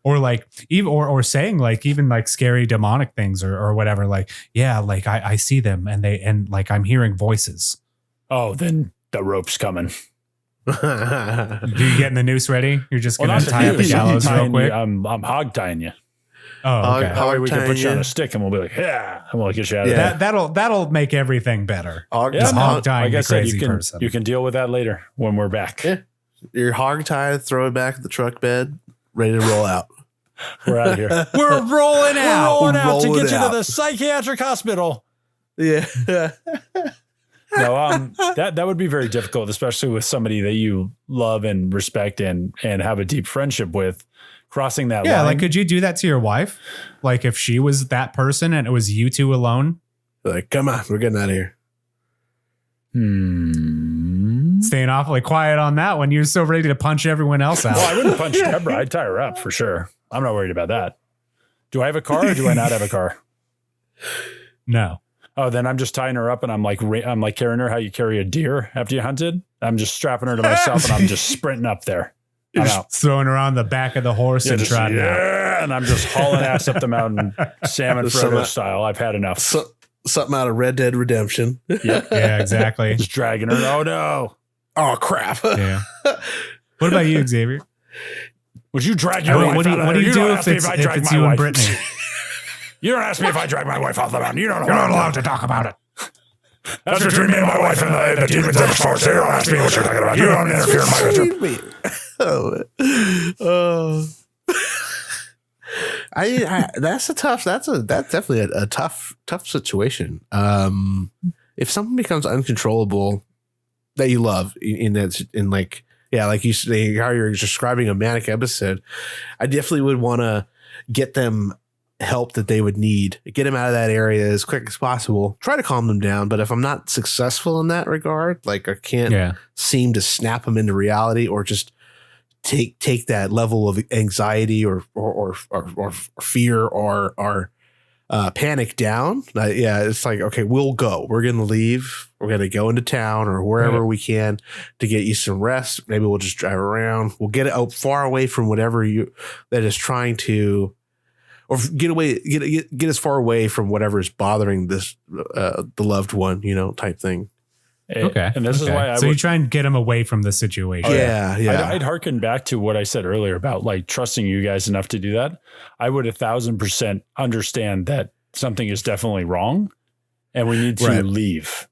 S1: Or like even or saying like even like scary demonic things or whatever. Like, yeah, like I see them and like I'm hearing voices.
S2: Oh, then the rope's coming.
S1: Do you getting the noose ready? You're just gonna tie up the
S2: noose.
S1: gallows real
S2: Tying
S1: quick.
S2: you, I'm hog tying you.
S1: Oh, okay.
S2: That way we can put you on
S3: tying
S2: a stick and we'll be like, yeah, and we'll get you out of
S3: Yeah.
S2: there.
S1: That'll make everything better.
S3: Hog
S2: Yeah,
S1: Just
S2: no,
S1: hog tying
S2: like I
S1: the
S2: said,
S1: crazy
S2: you can
S1: person.
S2: you can deal with that later when we're back.
S3: Yeah. You're hog tied, throw it back at the truck bed, ready to roll out.
S2: We're out of here.
S1: We're rolling out.
S2: Rolling out to
S3: Rolling
S2: get you
S3: out.
S2: to the psychiatric hospital.
S3: Yeah.
S2: No, that would be very difficult, especially with somebody that you love and respect and have a deep friendship with. Crossing that
S1: Yeah,
S2: line.
S1: like could you do that to your wife? Like if she was that person and it was you two alone?
S3: Like, come on, we're getting out of here.
S1: Staying awfully quiet on that one. You're so ready to punch everyone else out.
S2: Well, I wouldn't punch Deborah. I'd tie her up for sure. I'm not worried about that. Do I have a car or do I not have a car?
S1: No.
S2: Oh, then I'm just tying her up and I'm like carrying her how you carry a deer after you hunted. I'm just strapping her to myself and I'm just sprinting up there. I'm out.
S1: Throwing her on the back of the horse and trotting out.
S2: And I'm just hauling ass up the mountain, Sam and Frodo
S3: Some-
S2: style. I've had enough.
S3: Something out of Red Dead Redemption.
S2: Yep.
S1: Yeah, exactly.
S2: Just dragging her. Oh no.
S3: Oh, crap.
S1: Yeah. What about you, Xavier?
S2: Would you drag your wife
S1: What do
S2: out of
S1: you
S2: there?
S1: do
S2: don't
S1: if
S2: ask me
S1: it's
S2: I drag my
S1: you and
S2: wife.
S1: Brittany?
S2: You don't ask me if I drag my wife off the mountain. You're not allowed to talk about it. That's between me and my wife and the demons of the force. You don't ask me what you're talking about. You don't interfere in my business.
S3: Oh. That's definitely a tough situation. If someone becomes uncontrollable that you love like you say, how you're describing a manic episode, I definitely would want to get them help that they would need, get them out of that area as quick as possible, try to calm them down. But if I'm not successful in that regard, like I can't seem to snap them into reality or just take that level of anxiety or fear or panic down. It's like, okay, we're going to leave. We're going to go into town or wherever we can to get you some rest. Maybe we'll just drive around. We'll get out far away from whatever that is trying to, or get as far away from whatever is bothering this, the loved one, type thing.
S1: Okay.
S2: And this is why
S1: you try and get them away from the situation.
S2: I'd harken back to what I said earlier about like trusting you guys enough to do that. I would 1,000% understand that something is definitely wrong and we need to leave.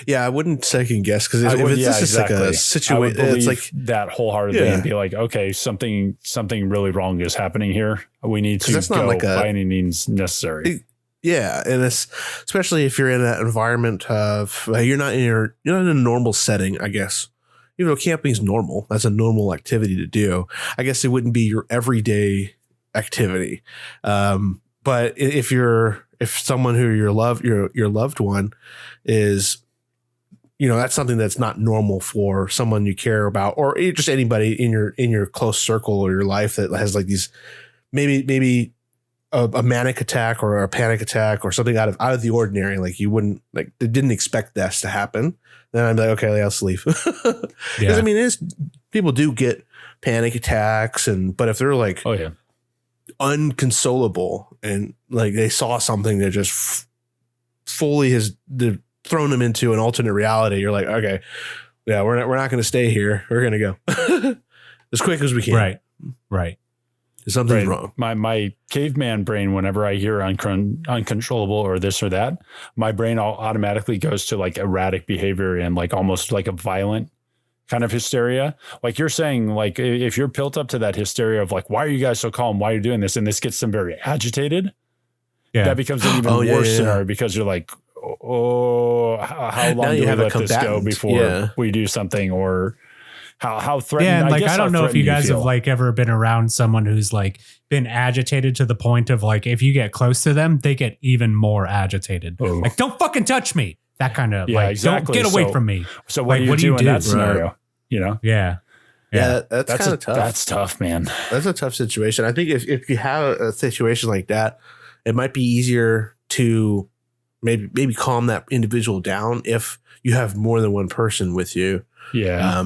S3: Yeah, I wouldn't second guess because like a situation, it's like
S2: that wholeheartedly and be like, okay, something really wrong is happening here. We need to go by any means necessary.
S3: Yeah, and it's especially if you're in that environment of you're not in a normal setting, I guess. Even though camping is normal, that's a normal activity to do. I guess it wouldn't be your everyday activity. But if someone who your loved one is, that's something that's not normal for someone you care about, or just anybody in your close circle or your life that has like these maybe a manic attack or a panic attack or something out of the ordinary, like you wouldn't like they didn't expect this to happen, then I'm like, okay, I'll sleep. Because I mean, people do get panic attacks, but if they're like,
S2: oh yeah,
S3: unconsolable and like they saw something that just fully has thrown them into an alternate reality, you're like, okay, yeah, we're not going to stay here. We're going to go as quick as we can.
S1: Right.
S3: Something's wrong.
S2: My caveman brain, whenever I hear uncontrollable or this or that, my brain automatically goes to like erratic behavior and like almost like a violent kind of hysteria. Like you're saying, like if you're built up to that hysteria of like, why are you guys so calm? Why are you doing this? And this gets them very agitated. Yeah. That becomes an even worse scenario because you're like, oh, how long do we let this go before we do something, or how threatening?
S1: Yeah, and like I don't know if you guys have like ever been around someone who's like been agitated to the point of like if you get close to them, they get even more agitated. Oh. Like, don't fucking touch me. That kind of don't get away from me.
S2: So what do you do in that scenario? Right. You know?
S3: Yeah, that's kind of tough.
S2: That's tough, man.
S3: That's a tough situation. I think if you have a situation like that, it might be easier to maybe calm that individual down if you have more than one person with you.
S2: Yeah.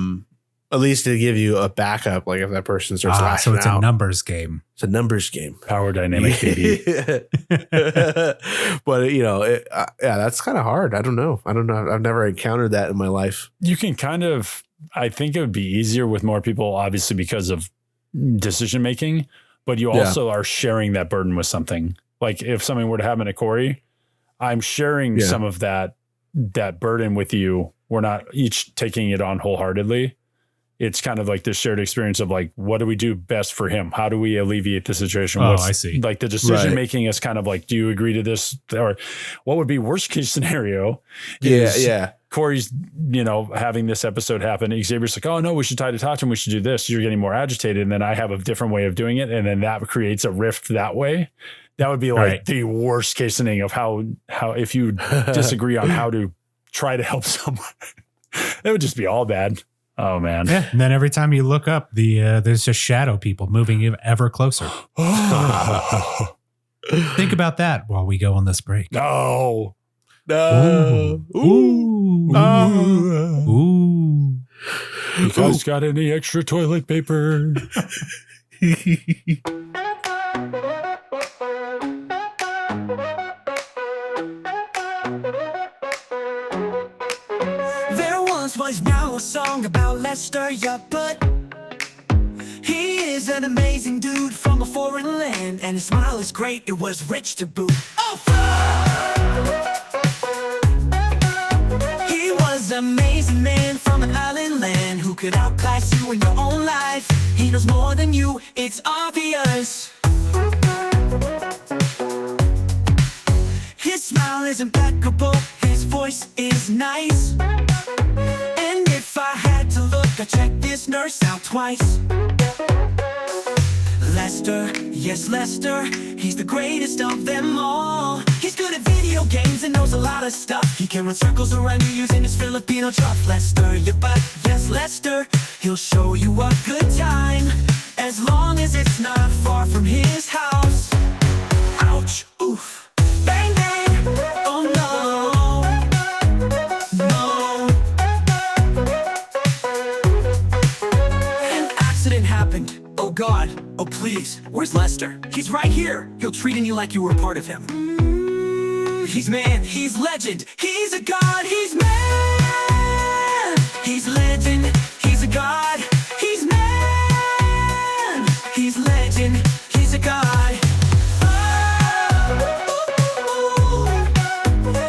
S3: At least to give you a backup, like if that person starts lashing out.
S1: So it's a numbers game.
S3: It's a numbers game.
S2: Power dynamic, baby.
S3: But that's kind of hard. I don't know. I've never encountered that in my life.
S2: You can kind of. I think it would be easier with more people, obviously because of decision making. But you also are sharing that burden with something. Like if something were to happen to Corey, I'm sharing some of that burden with you. We're not each taking it on wholeheartedly. It's kind of like this shared experience of like, what do we do best for him? How do we alleviate the situation?
S1: I see.
S2: Like the decision making is kind of like, do you agree to this? Or what would be worst case scenario? Corey's, having this episode happen. Xavier's like, oh no, we should try to talk to him. We should do this. You're getting more agitated. And then I have a different way of doing it. And then that creates a rift that way. That would be like the worst case scenario of how if you disagree on how to try to help someone, it would just be all bad. Oh man!
S1: Yeah, and then every time you look up, there's just shadow people moving ever closer. Think about that while we go on this break.
S2: No.
S1: Ooh. Ooh. Ooh.
S2: You guys got any extra toilet paper?
S5: Was now a song about Lester, yeah, but he is an amazing dude from a foreign land, and his smile is great, it was rich to boot. Oh, he was an amazing man from an island land who could outclass you in your own life. He knows more than you, it's obvious. His smile is impeccable, his voice is nice. If I had to look, I'd check this nurse out twice. Lester, yes Lester, he's the greatest of them all. He's good at video games and knows a lot of stuff. He can run circles around you using his Filipino chuff. Lester, your butt, yes Lester, he'll show you a good time, as long as it's not far from his house. Ouch, oof, bang bang, oh no. Oh God, oh please, where's Lester? He's right here. He'll treating you like you were part of him. He's man, he's legend, he's a god, he's man. He's legend, he's a god, he's man. He's legend, he's a god. Oh,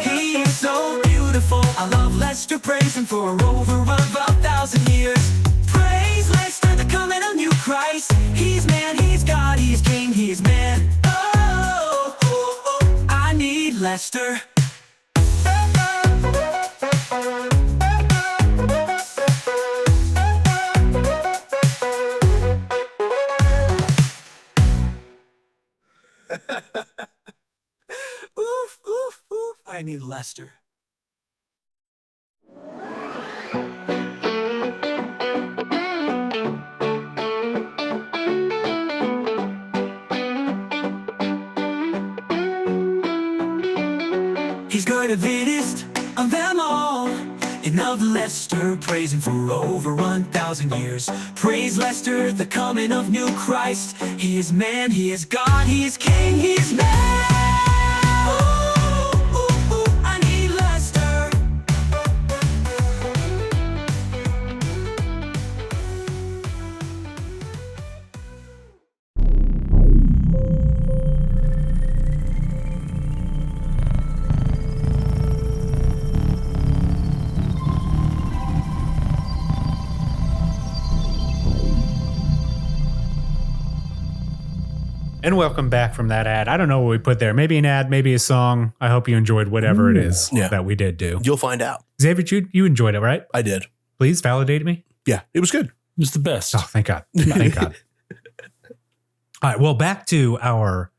S5: he is so beautiful. I love Lester, praise him for over 1,000 years. Praise Lester, the coming of new Christ. He's man, he's God, he's king, he's man. Oh, oh, oh, I need Lester. Oof, oof, oof, I need Lester. talking of Lester, praising for over 1,000 years. Praise Lester, the coming of new Christ. He is man, he is God, he is king, he is man. Ooh, ooh, ooh, I need Lester.
S1: And welcome back from that ad. I don't know what we put there. Maybe an ad, maybe a song. I hope you enjoyed whatever it is that we did do.
S3: You'll find out.
S1: Xavier, you enjoyed it, right?
S3: I did.
S1: Please validate me.
S3: Yeah, it was good.
S2: It was the best.
S1: Oh, thank God. Thank God. All right. Well, back to our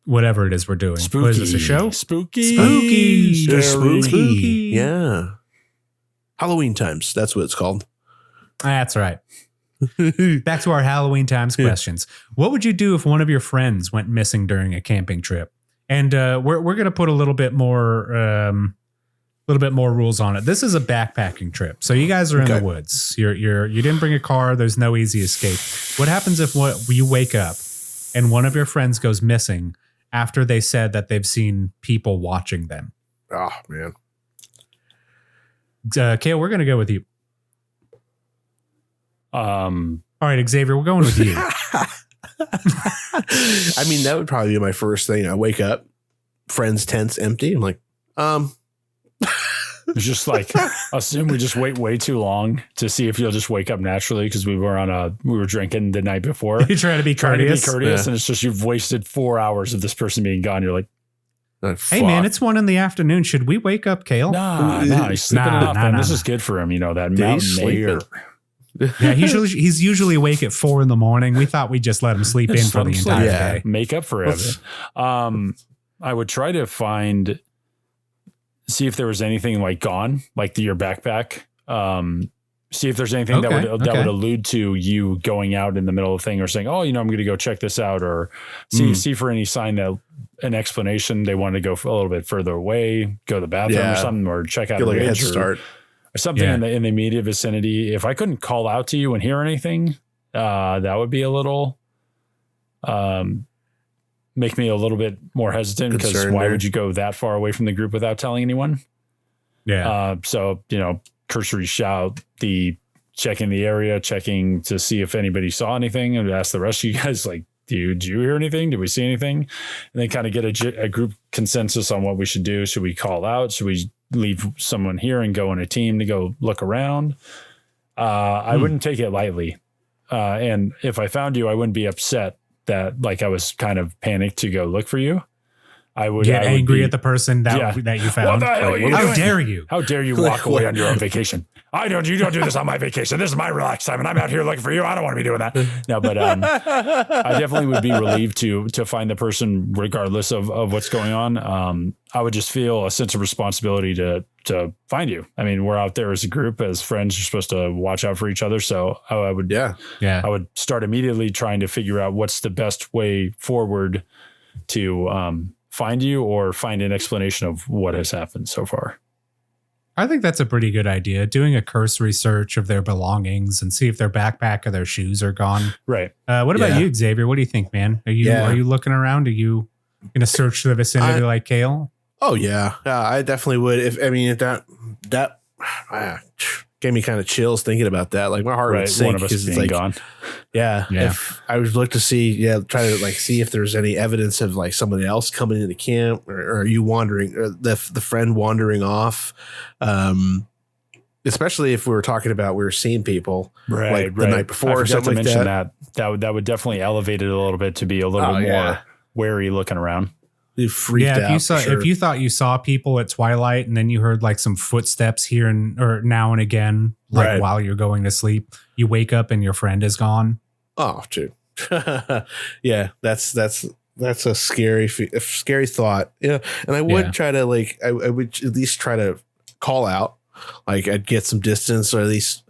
S1: whatever it is we're doing.
S2: Spooky.
S1: What is this, a show?
S2: Spooky.
S1: Spooky.
S3: They're
S2: Scary.
S3: spooky. Yeah. Halloween times. That's what it's called.
S1: That's right. Back to our Halloween times questions. What would you do if one of your friends went missing during a camping trip? And we're going to put a little bit more rules on it. This is a backpacking trip, so you guys are in the woods. You didn't bring a car. There's no easy escape. What happens if you wake up and one of your friends goes missing after they said that they've seen people watching them?
S3: Oh, man.
S1: Cale, we're going to go with you. All right, Xavier, we're going with you.
S3: I mean, that would probably be my first thing. I wake up, friends' tents empty. I'm like,
S2: It's just like, assume we just wait way too long to see if you'll just wake up naturally because we were drinking the night before.
S1: You try to be courteous.
S2: And it's just you've wasted 4 hours of this person being gone. You're like,
S1: hey, man, it's 1 PM. Should we wake up Cale?
S2: Nah, he's sleeping enough. And this is good for him, that mountain air.
S1: Yeah, he's usually awake at 4 AM. We thought we'd just let him sleep in for the entire day.
S2: Make up for it. I would try to see if there was anything like gone, like your backpack. See if there's anything that would allude to you going out in the middle of the thing or saying, oh, I'm going to go check this out, or see for any sign that an explanation they want to go a little bit further away, go to the bathroom or something, or check out
S3: like a head start.
S2: Or something in the immediate vicinity. If I couldn't call out to you and hear anything, that would be a little, make me a little bit more hesitant, because why would you go that far away from the group without telling anyone?
S1: Yeah.
S2: So, cursory shout, checking the area, checking to see if anybody saw anything, and ask the rest of you guys, like, did you hear anything? Did we see anything? And then kind of get a group consensus on what we should do. Should we call out? Should we leave someone here and go in a team to go look around? I wouldn't take it lightly. And if I found you, I wouldn't be upset that I was kind of panicked to go look for you. I would
S1: get angry at the person that you found.
S2: What the hell are you
S1: How
S2: doing?
S1: dare you?
S2: How dare you walk away on your own vacation? You don't do this on my vacation. This is my relaxed time, and I'm out here looking for you. I don't want to be doing that. No, but I definitely would be relieved to find the person regardless of what's going on. I would just feel a sense of responsibility to find you. I mean, we're out there as a group, as friends. You're supposed to watch out for each other. So I would start immediately trying to figure out what's the best way forward to find you, or find an explanation of what has happened so far.
S1: I think that's a pretty good idea. Doing a cursory search of their belongings and see if their backpack or their shoes are gone.
S2: Right.
S1: What about you, Xavier? What do you think, man? Are you looking around? Are you going to search the vicinity like Cale?
S3: Oh yeah. I definitely would. If that gave me kind of chills thinking about that. Like my heart would sink because it's like gone. Yeah. If I would look to see, try to see if there's any evidence of somebody else coming into camp, or are you wandering, or the friend wandering off. Especially if we were talking about we were seeing people the night before or something like that. That would definitely elevate it a little bit to be a little bit more wary looking around. You freaked out.
S1: If you thought you saw people at twilight and then you heard some footsteps here or now and again, while you're going to sleep, you wake up and your friend is gone.
S3: Oh, dude. Yeah, that's a scary thought. Yeah. And I would try to I would at least try to call out, I'd get some distance, or at least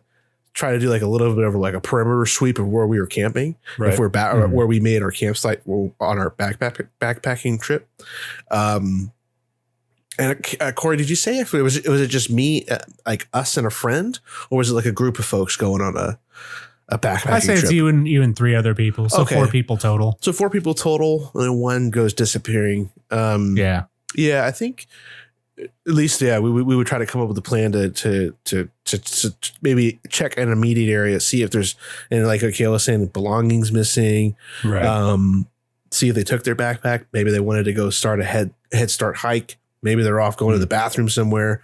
S3: try to do a little bit of a perimeter sweep of where we were camping. If we're where we made our campsite on our backpacking trip. And And Corey, did you say if was it just me, like us and a friend, or was it like a group of folks going on a backpacking
S1: I say
S3: trip?
S1: it's you and 3 other people. So
S3: Okay.
S1: 4 people total.
S3: So 4 people total, and then one goes disappearing.
S1: Yeah.
S3: Yeah, I think at least we would try to come up with a plan to maybe check an immediate area, see if there's, and like Cale was saying, belongings missing.
S2: Right.
S3: See if they took their backpack. Maybe they wanted to go start a head start hike. Maybe they're off going to the bathroom somewhere.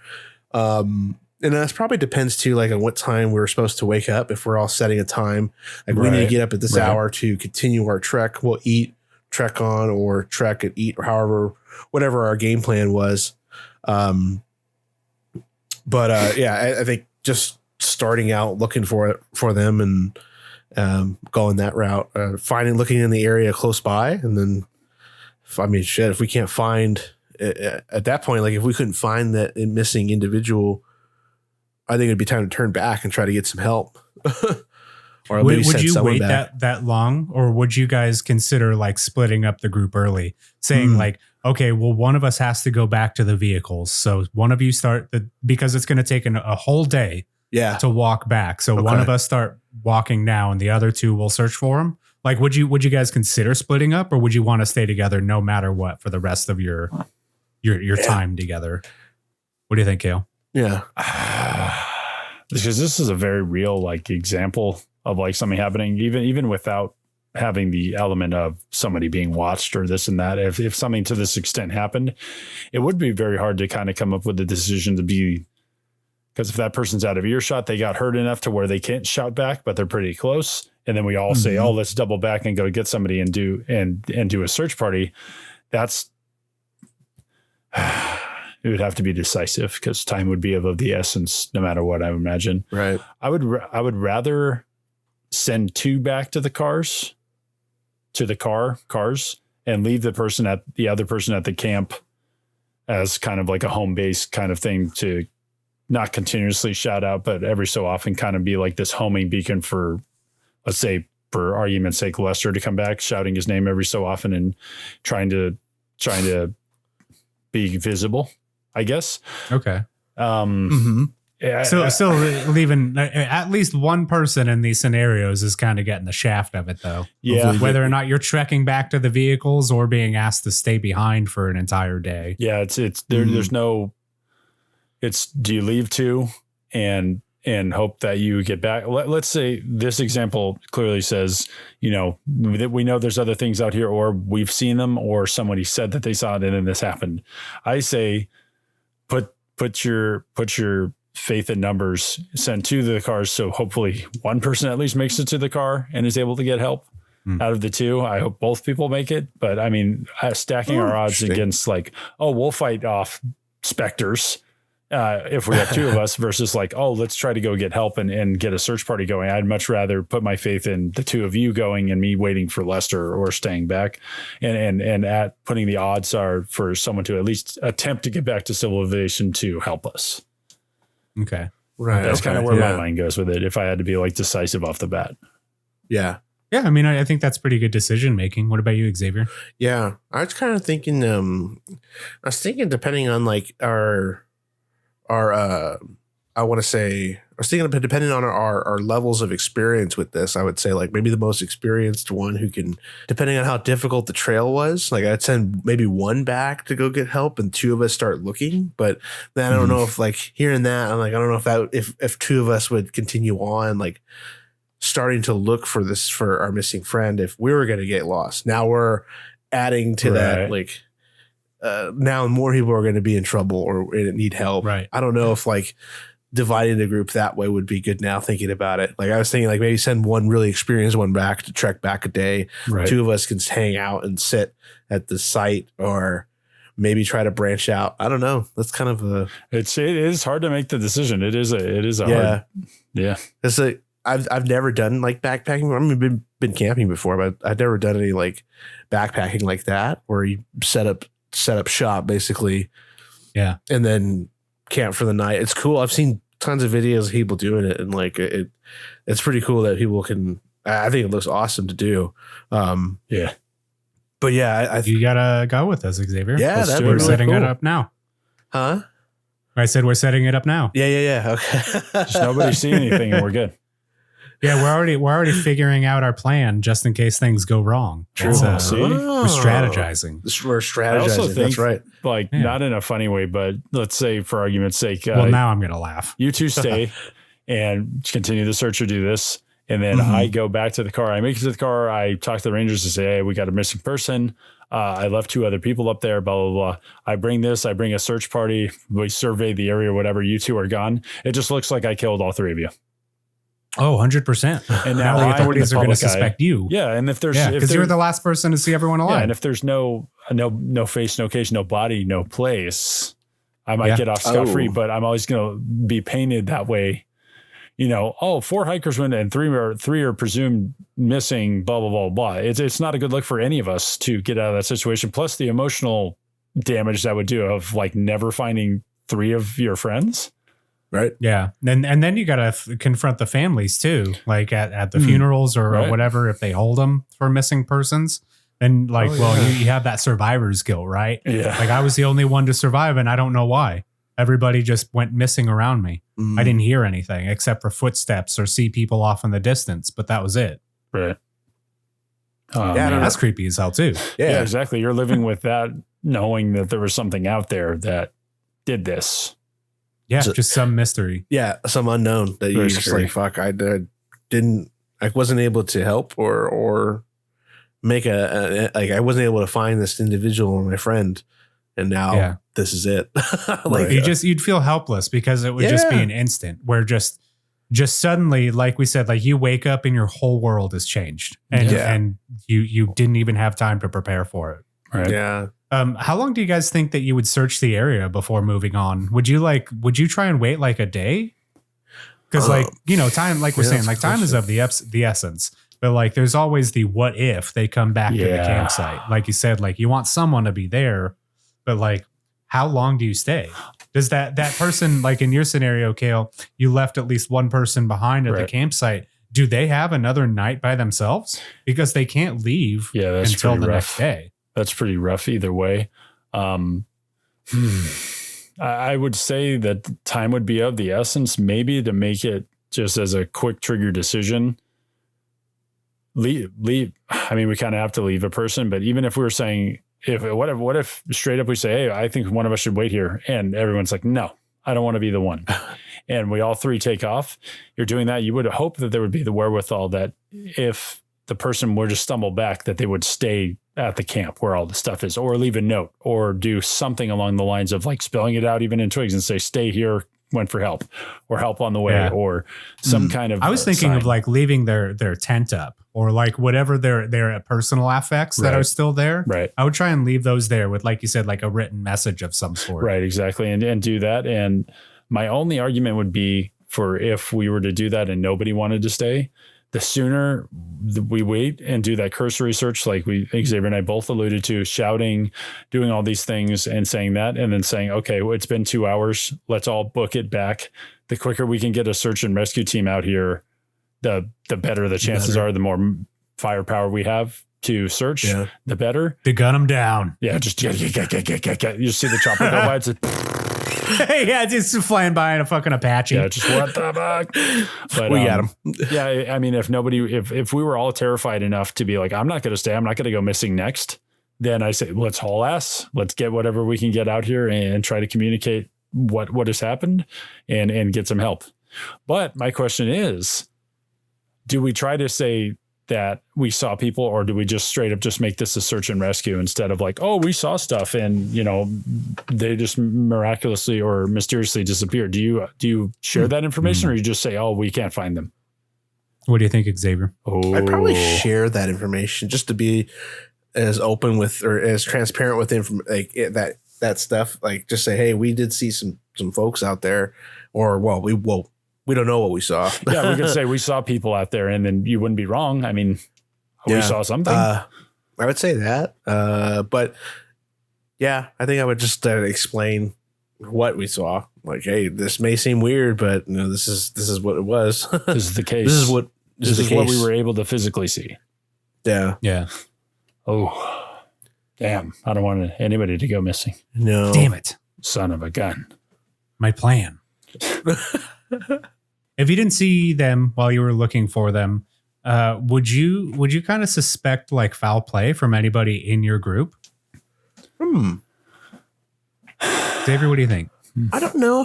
S3: And that probably depends too, like on what time we're supposed to wake up. If we're all setting a time, like we need to get up at this hour to continue our trek. We'll eat, trek on, or trek and eat, or however, whatever our game plan was. I think just starting out, looking for them, and going that route, looking in the area close by, and then, if we can't find at that point, like if we couldn't find that missing individual, I think it'd be time to turn back and try to get some help. Or maybe
S1: Would
S3: send
S1: you
S3: someone
S1: wait
S3: back.
S1: that long, or would you guys consider like splitting up the group early, saying like, okay, well, one of us has to go back to the vehicles, so one of you because it's going to take a whole day to walk back. So one of us start walking now, and the other 2 will search for them. Like, would you guys consider splitting up, or would you want to stay together no matter what for the rest of your time together? What do you think, Cale?
S3: Yeah.
S2: Because this is a very real like example of like something happening, even without having the element of somebody being watched or this and that. If something to this extent happened, it would be very hard to kind of come up with a decision to be, because if that person's out of earshot, they got hurt enough to where they can't shout back, but they're pretty close. And then we all say, oh, let's double back and go get somebody and do a search party. That's it would have to be decisive, because time would be of the essence, no matter what, I would imagine.
S3: Right.
S2: I would rather send 2 back to the cars, and leave the other person at the camp as kind of like a home base kind of thing, to not continuously shout out, but every so often kind of be like this homing beacon for, let's say, for argument's sake, Lester to come back, shouting his name every so often and trying to be visible, I guess.
S1: Okay.
S2: Yeah,
S1: So leaving at least one person in these scenarios is kind of getting the shaft of it, though.
S2: Yeah.
S1: Whether or not you're trekking back to the vehicles or being asked to stay behind for an entire day.
S2: Yeah, there's no, it's, do you leave 2 and hope that you get back? Let's say this example clearly says, that we know there's other things out here, or we've seen them, or somebody said that they saw it and then this happened. I say, put your faith in numbers, send 2 to the cars. So hopefully one person at least makes it to the car and is able to get help. Out of the 2, I hope both people make it. But I mean, stacking our odds against like, oh, we'll fight off specters if we have 2 of us, versus like, oh, let's try to go get help and get a search party going. I'd much rather put my faith in the 2 of you going and me waiting for Lester or staying back, and at putting the odds are for someone to at least attempt to get back to civilization to help us.
S1: Okay.
S3: Right.
S2: That's kind of where my mind goes with it, if I had to be like decisive off the bat.
S3: Yeah.
S1: Yeah, I mean, I think that's pretty good decision making. What about you, Xavier?
S3: Yeah. I was kind of thinking, depending on like our I want to say, I was thinking depending on our levels of experience with this, I would say like maybe the most experienced one who can, depending on how difficult the trail was, like I'd send maybe 1 back to go get help and 2 of us start looking. But then I don't know if like hearing that, I'm like, I don't know if 2 of us would continue on like starting to look for our missing friend if we were going to get lost. Now we're adding to that, like now more people are going to be in trouble or need help.
S1: Right.
S3: I don't know if like dividing the group that way would be good now thinking about it. Like I was thinking like maybe send 1 really experienced one back to trek back a day.
S2: Right.
S3: 2 of us can hang out and sit at the site, or maybe try to branch out. I don't know. That's kind of
S2: it is hard to make the decision. It is a hard. Yeah.
S3: It's like I've never done like backpacking. I mean, been camping before, but I've never done any like backpacking like that where you set up shop basically.
S1: Yeah.
S3: And then camp for the night. It's cool. I've seen tons of videos of people doing it, and like it's pretty cool that people can. I think it looks awesome to do.
S2: Yeah.
S3: But yeah,
S1: You gotta go with us, Xavier.
S3: Yeah,
S1: we're
S3: that'd be really
S1: setting it
S3: cool.
S1: up now.
S3: Huh?
S1: I said we're setting it up now.
S3: Yeah. Okay.
S2: Just nobody see anything and we're good.
S1: Yeah, we're already figuring out our plan just in case things go wrong.
S2: True.
S1: It's,
S2: See?
S1: we're strategizing.
S3: We're strategizing.
S2: I also think,
S3: That's right.
S2: like,
S1: Yeah.
S2: not in a funny way, but let's say for argument's sake,
S1: Well, now I'm gonna laugh.
S2: you two stay and continue the search or do this. And then
S3: Mhm.
S2: I go back to the car. I make it to the car. I talk to the Rangers and say, hey, we got a missing person. I left 2 other people up there, blah, blah, blah. I bring a search party. We survey the area, whatever. You 2 are gone. It just looks like I killed all 3 of you.
S1: Oh, 100%.
S2: And
S1: Now
S2: now
S1: the
S2: I'm
S1: authorities
S2: the
S1: are going to
S2: public eye.
S1: suspect you.
S2: Yeah. And if there's,
S1: Yeah,
S2: if
S1: because you're
S2: there's-
S1: the last person to see everyone alive.
S2: yeah, and if there's no face, no case, no body, no place, I might
S1: Yeah.
S2: get off scot-free,
S3: Oh.
S2: but I'm always going to be painted that way. 4 hikers went and 3 are presumed missing, blah, blah, blah, blah. It's not a good look for any of us to get out of that situation. Plus the emotional damage that would do of like never finding 3 of your friends.
S3: Right.
S1: Yeah. And then you got to confront the families too, like at the funerals or
S2: Right.
S1: whatever, if they hold them for missing persons. Then like, you have that survivor's guilt, right?
S2: Yeah.
S1: Like I was the only one to survive and I don't know why. Everybody just went missing around me. I didn't hear anything except for footsteps or see people off in the distance, but that was it.
S2: Right.
S3: Yeah, I don't
S2: man.
S3: know.
S1: That's creepy as hell too.
S2: Yeah, exactly. You're living with that, knowing that there was something out there that did this.
S1: Yeah,
S3: So-
S1: just some mystery.
S3: Yeah, some unknown that you
S2: Very
S3: just
S2: scary.
S3: like, fuck, I wasn't able to help or make I wasn't able to find this individual, my friend, and now
S1: Yeah.
S3: this is it.
S2: Right.
S1: You'd feel helpless because it would just be
S3: Yeah.
S1: an instant where just suddenly, like we said, like you wake up and your whole world has changed and
S3: Yeah.
S1: and you didn't even have time to prepare for it.
S2: Right.
S3: Yeah.
S1: How long do you guys think that you would search the area before moving on? Would you try and wait like a day? Because time, like we're
S3: Yeah,
S1: saying,
S3: that's
S1: like
S3: a
S1: time is
S3: question.
S1: of the essence. But like there's always the what if they come back to the
S2: Yeah.
S1: campsite. Like you said, like you want someone to be there, but like how long do you stay? Does that person, like in your scenario, Cale, you left at least one person behind at the
S2: Right.
S1: campsite. Do they have another night by themselves? Because they can't leave
S2: Yeah, that's
S1: until
S2: pretty
S1: the
S2: rough.
S1: next day.
S2: That's pretty rough either way. I would say that time would be of the essence, maybe to make it just as a quick trigger decision. Leave. I mean, we kind of have to leave a person, but even if we were saying, what if straight up we say, hey, I think one of us should wait here, and everyone's like, no, I don't want to be the one, and we all 3 take off. You're doing that. You would hope that there would be the wherewithal that if the person were to stumble back, that they would stay at the camp where all the stuff is, or leave a note, or do something along the lines of like spelling it out even in twigs and say, stay here, went for help, or help on the way,
S1: Yeah.
S2: or some kind of.
S1: I was thinking
S2: sign.
S1: of like leaving their tent up or like whatever their personal affects that
S2: Right.
S1: are still there.
S2: Right.
S1: I would try and leave those there with, like you said, like a written message of some sort.
S2: Right, exactly. And do that. And my only argument would be for if we were to do that and nobody wanted to stay, the sooner we wait and do that cursory search, like Xavier and I both alluded to, shouting, doing all these things and saying that, and then saying, okay, well, it's been 2 hours. Let's all book it back. The quicker we can get a search and rescue team out here, the better the chances are, the more firepower we have to search, the better.
S1: To gun them down.
S2: Yeah, just get. You just see the chopper go by. It's like,
S1: Yeah, just flying by in a fucking Apache.
S2: yeah, just what the fuck? But
S3: We got him.
S2: Yeah, I mean, if we were all terrified enough to be like, I'm not going to stay, I'm not going to go missing next, then I say, let's haul ass. Let's get whatever we can get out here and try to communicate what has happened and get some help. But my question is, do we try to say that we saw people, or do we just straight up just make this a search and rescue instead of like, oh, we saw stuff and they just miraculously or mysteriously disappeared? Do you share that information, or you just say, oh, we can't find them?
S1: What do you think, Xavier?
S2: Oh,
S3: I'd probably share that information just to be as open with or as transparent with that stuff. Like just say, hey, we did see some folks out there, or we don't know what we saw.
S2: Yeah, we could say we saw people out there, and then you wouldn't be wrong. I mean, we saw something.
S3: I would say that, but yeah, I think I would just explain what we saw. Like, hey, this may seem weird, but this is what it was.
S2: This is the case.
S3: This is what
S2: this is
S3: the
S2: what
S3: case.
S2: we were able to physically see.
S3: Yeah.
S2: Oh, damn! I don't want anybody to go missing.
S3: No.
S1: Damn it.
S2: Son of a gun.
S1: My plan. If you didn't see them while you were looking for them, would you kind of suspect like foul play from anybody in your group? Xavier, what do you think?
S3: I don't know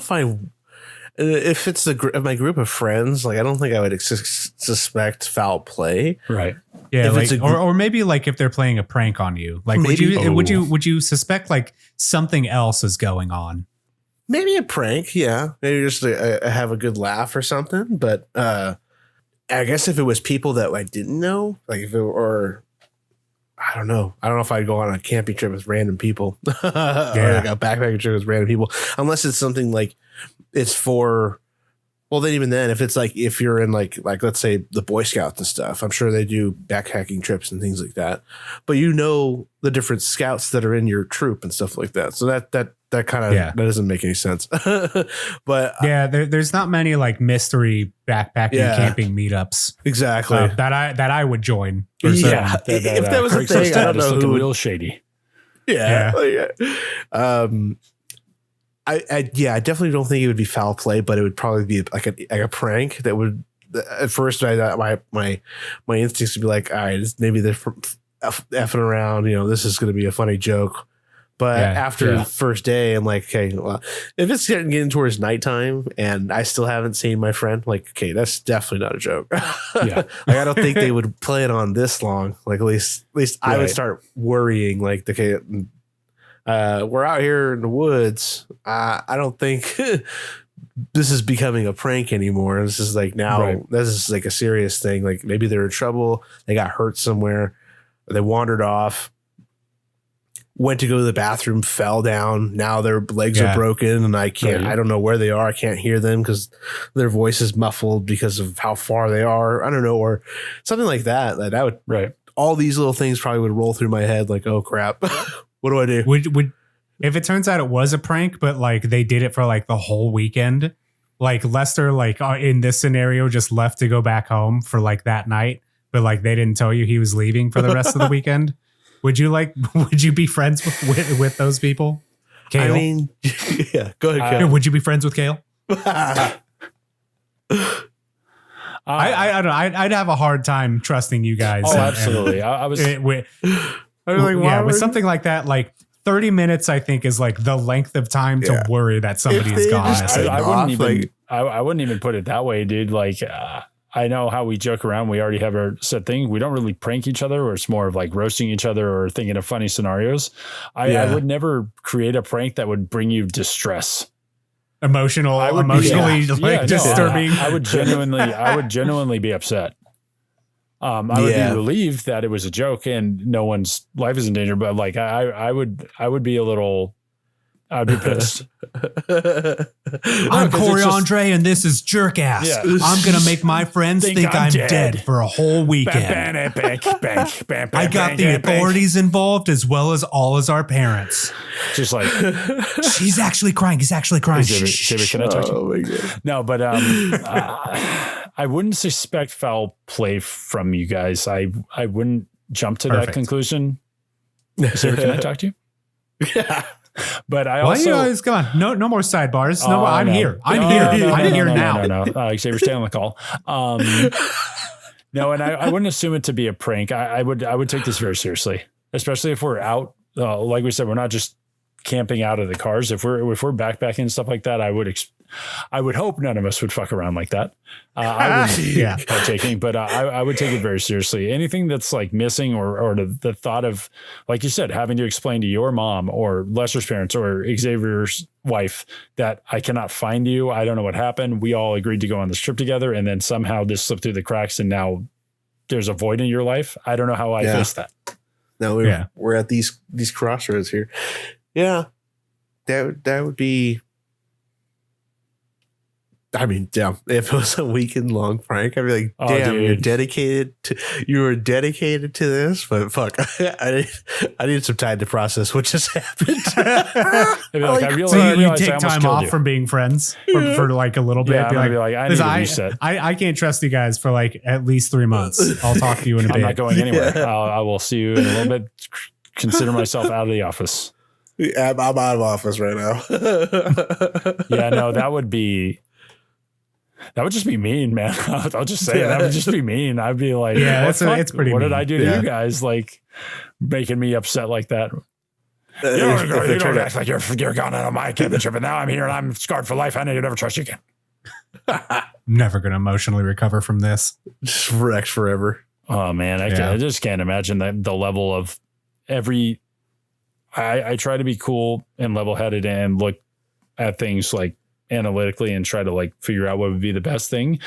S3: if it's my group of friends. Like, I don't think I would suspect foul play.
S2: Right.
S1: Yeah,
S3: If
S1: like,
S3: it's a
S1: or maybe like if they're playing a prank on you, like
S3: Maybe.
S1: would you suspect like something else is going on?
S3: Maybe a prank, yeah. Maybe just have a good laugh or something. But I guess if it was people that I didn't know, like if it or I don't know. I don't know if I'd go on a camping trip with random people. Or like a backpacking trip with random people. Unless it's something like it's for, well, then even then, if it's like, if you're in like let's say the Boy Scouts and stuff, I'm sure they do backpacking trips and things like that. But you know the different scouts that are in your troop and stuff like that. So that kind of, that doesn't make any sense. But
S1: yeah, there's not many like mystery backpacking camping meetups.
S3: Exactly.
S1: That I would join.
S3: Yeah. If that was a thing, I don't know who
S2: real shady.
S3: Yeah. I definitely don't think it would be foul play, but it would probably be like a prank that would. At first, my instincts would be like, all right, maybe they're effing around. You know, this is going to be a funny joke. But after the first day, I'm like, okay, well, if it's getting towards nighttime and I still haven't seen my friend, like, okay, that's definitely not a joke. Like, I don't think they would play it on this long. Like, at least I would start worrying. Like, okay, we're out here in the woods. I don't think this is becoming a prank anymore. This is like this is like a serious thing. Like, maybe they're in trouble. They got hurt somewhere. They wandered off. Went to go to the bathroom, fell down. Now their legs are broken and I don't know where they are. I can't hear them because their voice is muffled because of how far they are. I don't know, or something like that. Like, that would, all these little things probably would roll through my head like, oh crap, what do I do?
S1: Would if it turns out it was a prank, but like they did it for like the whole weekend, like Lester, like in this scenario, just left to go back home for like that night, but like they didn't tell you he was leaving for the rest of the weekend. Would you be friends with those people? Cale?
S3: I mean, yeah, go ahead, Cale.
S1: Would you be friends with Cale? I don't know. I'd have a hard time trusting you guys.
S2: Oh, absolutely. I was
S1: with something like that, like 30 minutes, I think is like the length of time to worry that somebody is gone.
S2: I wouldn't even put it that way, dude. Like, I know how we joke around. We already have our set thing. We don't really prank each other, or it's more of like roasting each other or thinking of funny scenarios. I would never create a prank that would bring you distress.
S1: Emotionally disturbing.
S2: I would genuinely be upset. I would be relieved that it was a joke and no one's life is in danger. But like, I would be a little. I'd be pissed.
S1: I'm Corey Andre, and this is Jerk Ass. Yeah. I'm going to make my friends think I'm dead for a whole weekend. I got the authorities involved as well as all as our parents.
S2: Just like,
S1: she's actually crying. He's actually crying.
S2: Xavier, can I talk to you? No, but I wouldn't suspect foul play from you guys. I wouldn't jump to that conclusion. Xavier, can I talk to you?
S3: Yeah.
S2: But I
S1: also,
S2: why
S1: you guys, come on, no more sidebars. I'm here. I'm here now.
S2: No. Xavier, stay on the call. No, and I wouldn't assume it to be a prank. I would take this very seriously, especially if we're out. Like we said, we're not just camping out of the cars. If we're backpacking and stuff like that, I would hope none of us would fuck around like that. I would partaking, but I would take it very seriously. Anything that's like missing or the thought of, like you said, having to explain to your mom or Lester's parents or Xavier's wife that I cannot find you. I don't know what happened. We all agreed to go on this trip together, and then somehow this slipped through the cracks, and now there's a void in your life. I don't know how I face that.
S3: No, we're at these crossroads here. Yeah, that would be. I mean, damn, if it was a weekend long prank, I'd be like, damn, you were dedicated to this, but fuck, I need some time to process what just happened.
S1: So you take time off from being friends for like a little bit.
S2: Yeah, I need a reset.
S1: I can't trust you guys for like at least 3 months. I'll talk to you in a bit.
S2: I'm not going anywhere. I will see you in a little bit. Consider myself out of the office.
S3: I'm out of office right now.
S2: Yeah, no, that would just be mean, man. I'll just say that would just be mean. I'd be like,
S1: Yeah,
S2: it's
S1: pretty
S2: what
S1: mean.
S2: did I do to
S3: Yeah.
S2: you guys? Like making me upset like that. You
S3: If they
S2: don't
S3: turn
S2: act like you're gone on my kid trip, and now I'm here and I'm scarred for life. I know you'll never trust you again.
S1: Never going to emotionally recover from this.
S3: just wrecked forever.
S2: Oh man, I just can't imagine the level of every. I try to be cool and level headed and look at things like analytically and try to like figure out what would be the best thing.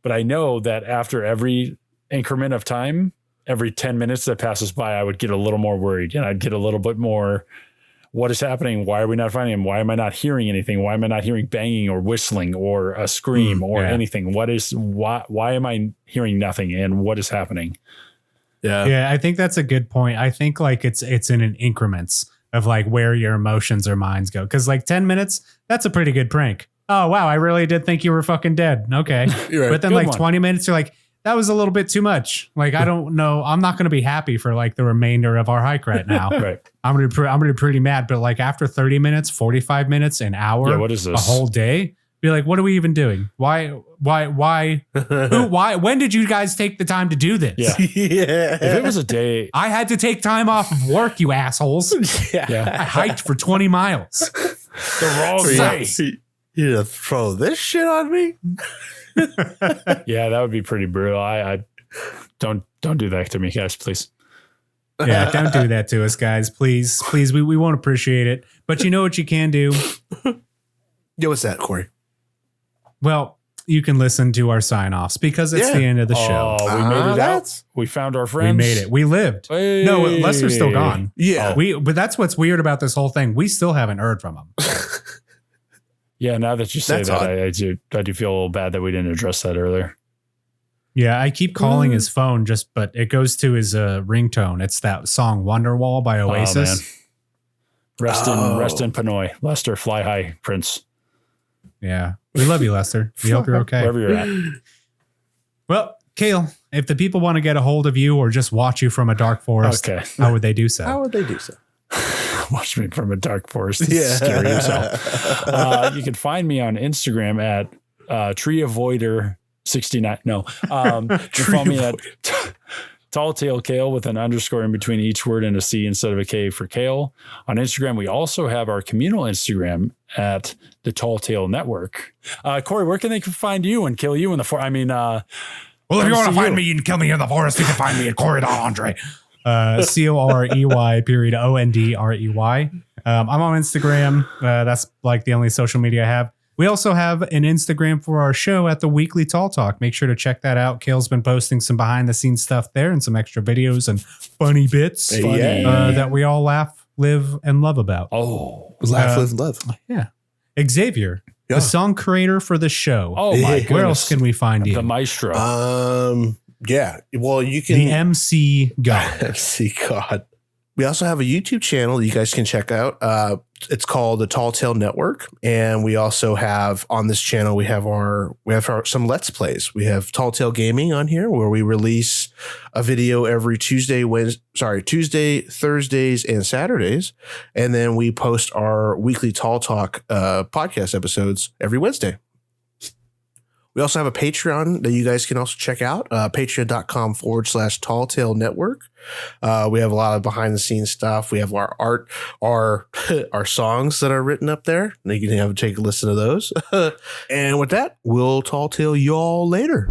S2: But I know that after every increment of time, every 10 minutes that passes by, I would get a little more worried and I'd get a little bit more. What is happening? Why are we not finding him? Why am I not hearing anything? Why am I not hearing banging or whistling or a scream or anything? Why am I hearing nothing? And what is happening?
S1: Yeah, I think that's a good point. I think like it's in an increments of like where your emotions or minds go. Cause like 10 minutes, that's a pretty good prank. Oh, wow. I really did think you were fucking dead. Okay.
S3: You're right.
S1: But then
S2: Good
S1: like
S2: one.
S1: 20 minutes, you're like, that was a little bit too much. Like, I don't know. I'm not going to be happy for like the remainder of our hike right now.
S2: Right.
S1: I'm going to be pretty mad. But like after 30 minutes, 45 minutes, an hour,
S2: Yeah, what is this?
S1: a whole day, be like, what are we even doing? Why, when did you guys take the time to do this?
S2: Yeah.
S3: Yeah.
S2: If it was a day,
S1: I had to take time off of work, you assholes. I
S2: yeah,
S1: hiked for 20 miles.
S2: the wrong day.
S3: You gonna throw this shit on me?
S2: Yeah, that would be pretty brutal. I don't do that to me, guys, please.
S1: Yeah, don't do that to us, guys. Please, we won't appreciate it. But you know what you can do?
S3: Yeah, what's that, Corey?
S1: Well, you can listen to our sign-offs because it's the end of the show.
S2: Oh, we made it out.
S3: that's-
S2: We found our
S1: We
S2: friends.
S1: made it. We lived.
S2: Hey.
S1: No, Lester's still gone.
S3: Yeah.
S1: But that's what's weird about this whole thing. We still haven't heard from him.
S2: Yeah, now that you say
S3: That's
S2: that,
S3: odd.
S2: I do feel a little bad that we didn't address that earlier.
S1: Yeah, I keep calling his phone but it goes to his ringtone. It's that song Wonderwall by Oasis.
S2: Oh, man. Rest in Pinoy. Lester, fly high, Prince.
S1: Yeah. We love you, Lester. We hope you're okay.
S2: Wherever you're at.
S1: Well, Cale, if the people want to get a hold of you or just watch you from a dark forest,
S2: Okay.
S1: how would they do so?
S3: How would they do so?
S2: Watch me from a dark forest. It's scary as hell. You can find me on Instagram at treeavoider69. No. You can follow me at Tall Tale Cale with an underscore in between each word and a C instead of a K for Cale. On Instagram, we also have our communal Instagram at the Tall Tale Network. Corey, where can they find you and kill you in the forest? I mean,
S1: Well, if you want to find me and kill me in the forest, you can find me at Corey Andre. COREY.ONDREY. I'm on Instagram. That's like the only social media I have. We also have an Instagram for our show at the Weekly Tall Talk. Make sure to check that out. Cale's been posting some behind the scenes stuff there and some extra videos and funny bits that we all laugh, live, and love about.
S3: Laugh, live, love.
S1: Yeah. Xavier,
S3: Yeah.
S1: the song creator for the show.
S2: Oh my goodness.
S1: Where else can we find you?
S2: The maestro.
S3: Yeah. Well, you can
S1: The MC God.
S3: see God. We also have a YouTube channel that you guys can check out. It's called the Tall Tale Network, and we also have on this channel we have some Let's Plays. We have Tall Tale Gaming on here, where we release a video every Tuesday, Thursdays, and Saturdays, and then we post our weekly Tall Talk podcast episodes every Wednesday. We also have a Patreon that you guys can also check out, patreon.com/Tall Tale Network. We have a lot of behind the scenes stuff. We have our art, our songs that are written up there. You can take a listen to those. And with that, we'll tall tale y'all later.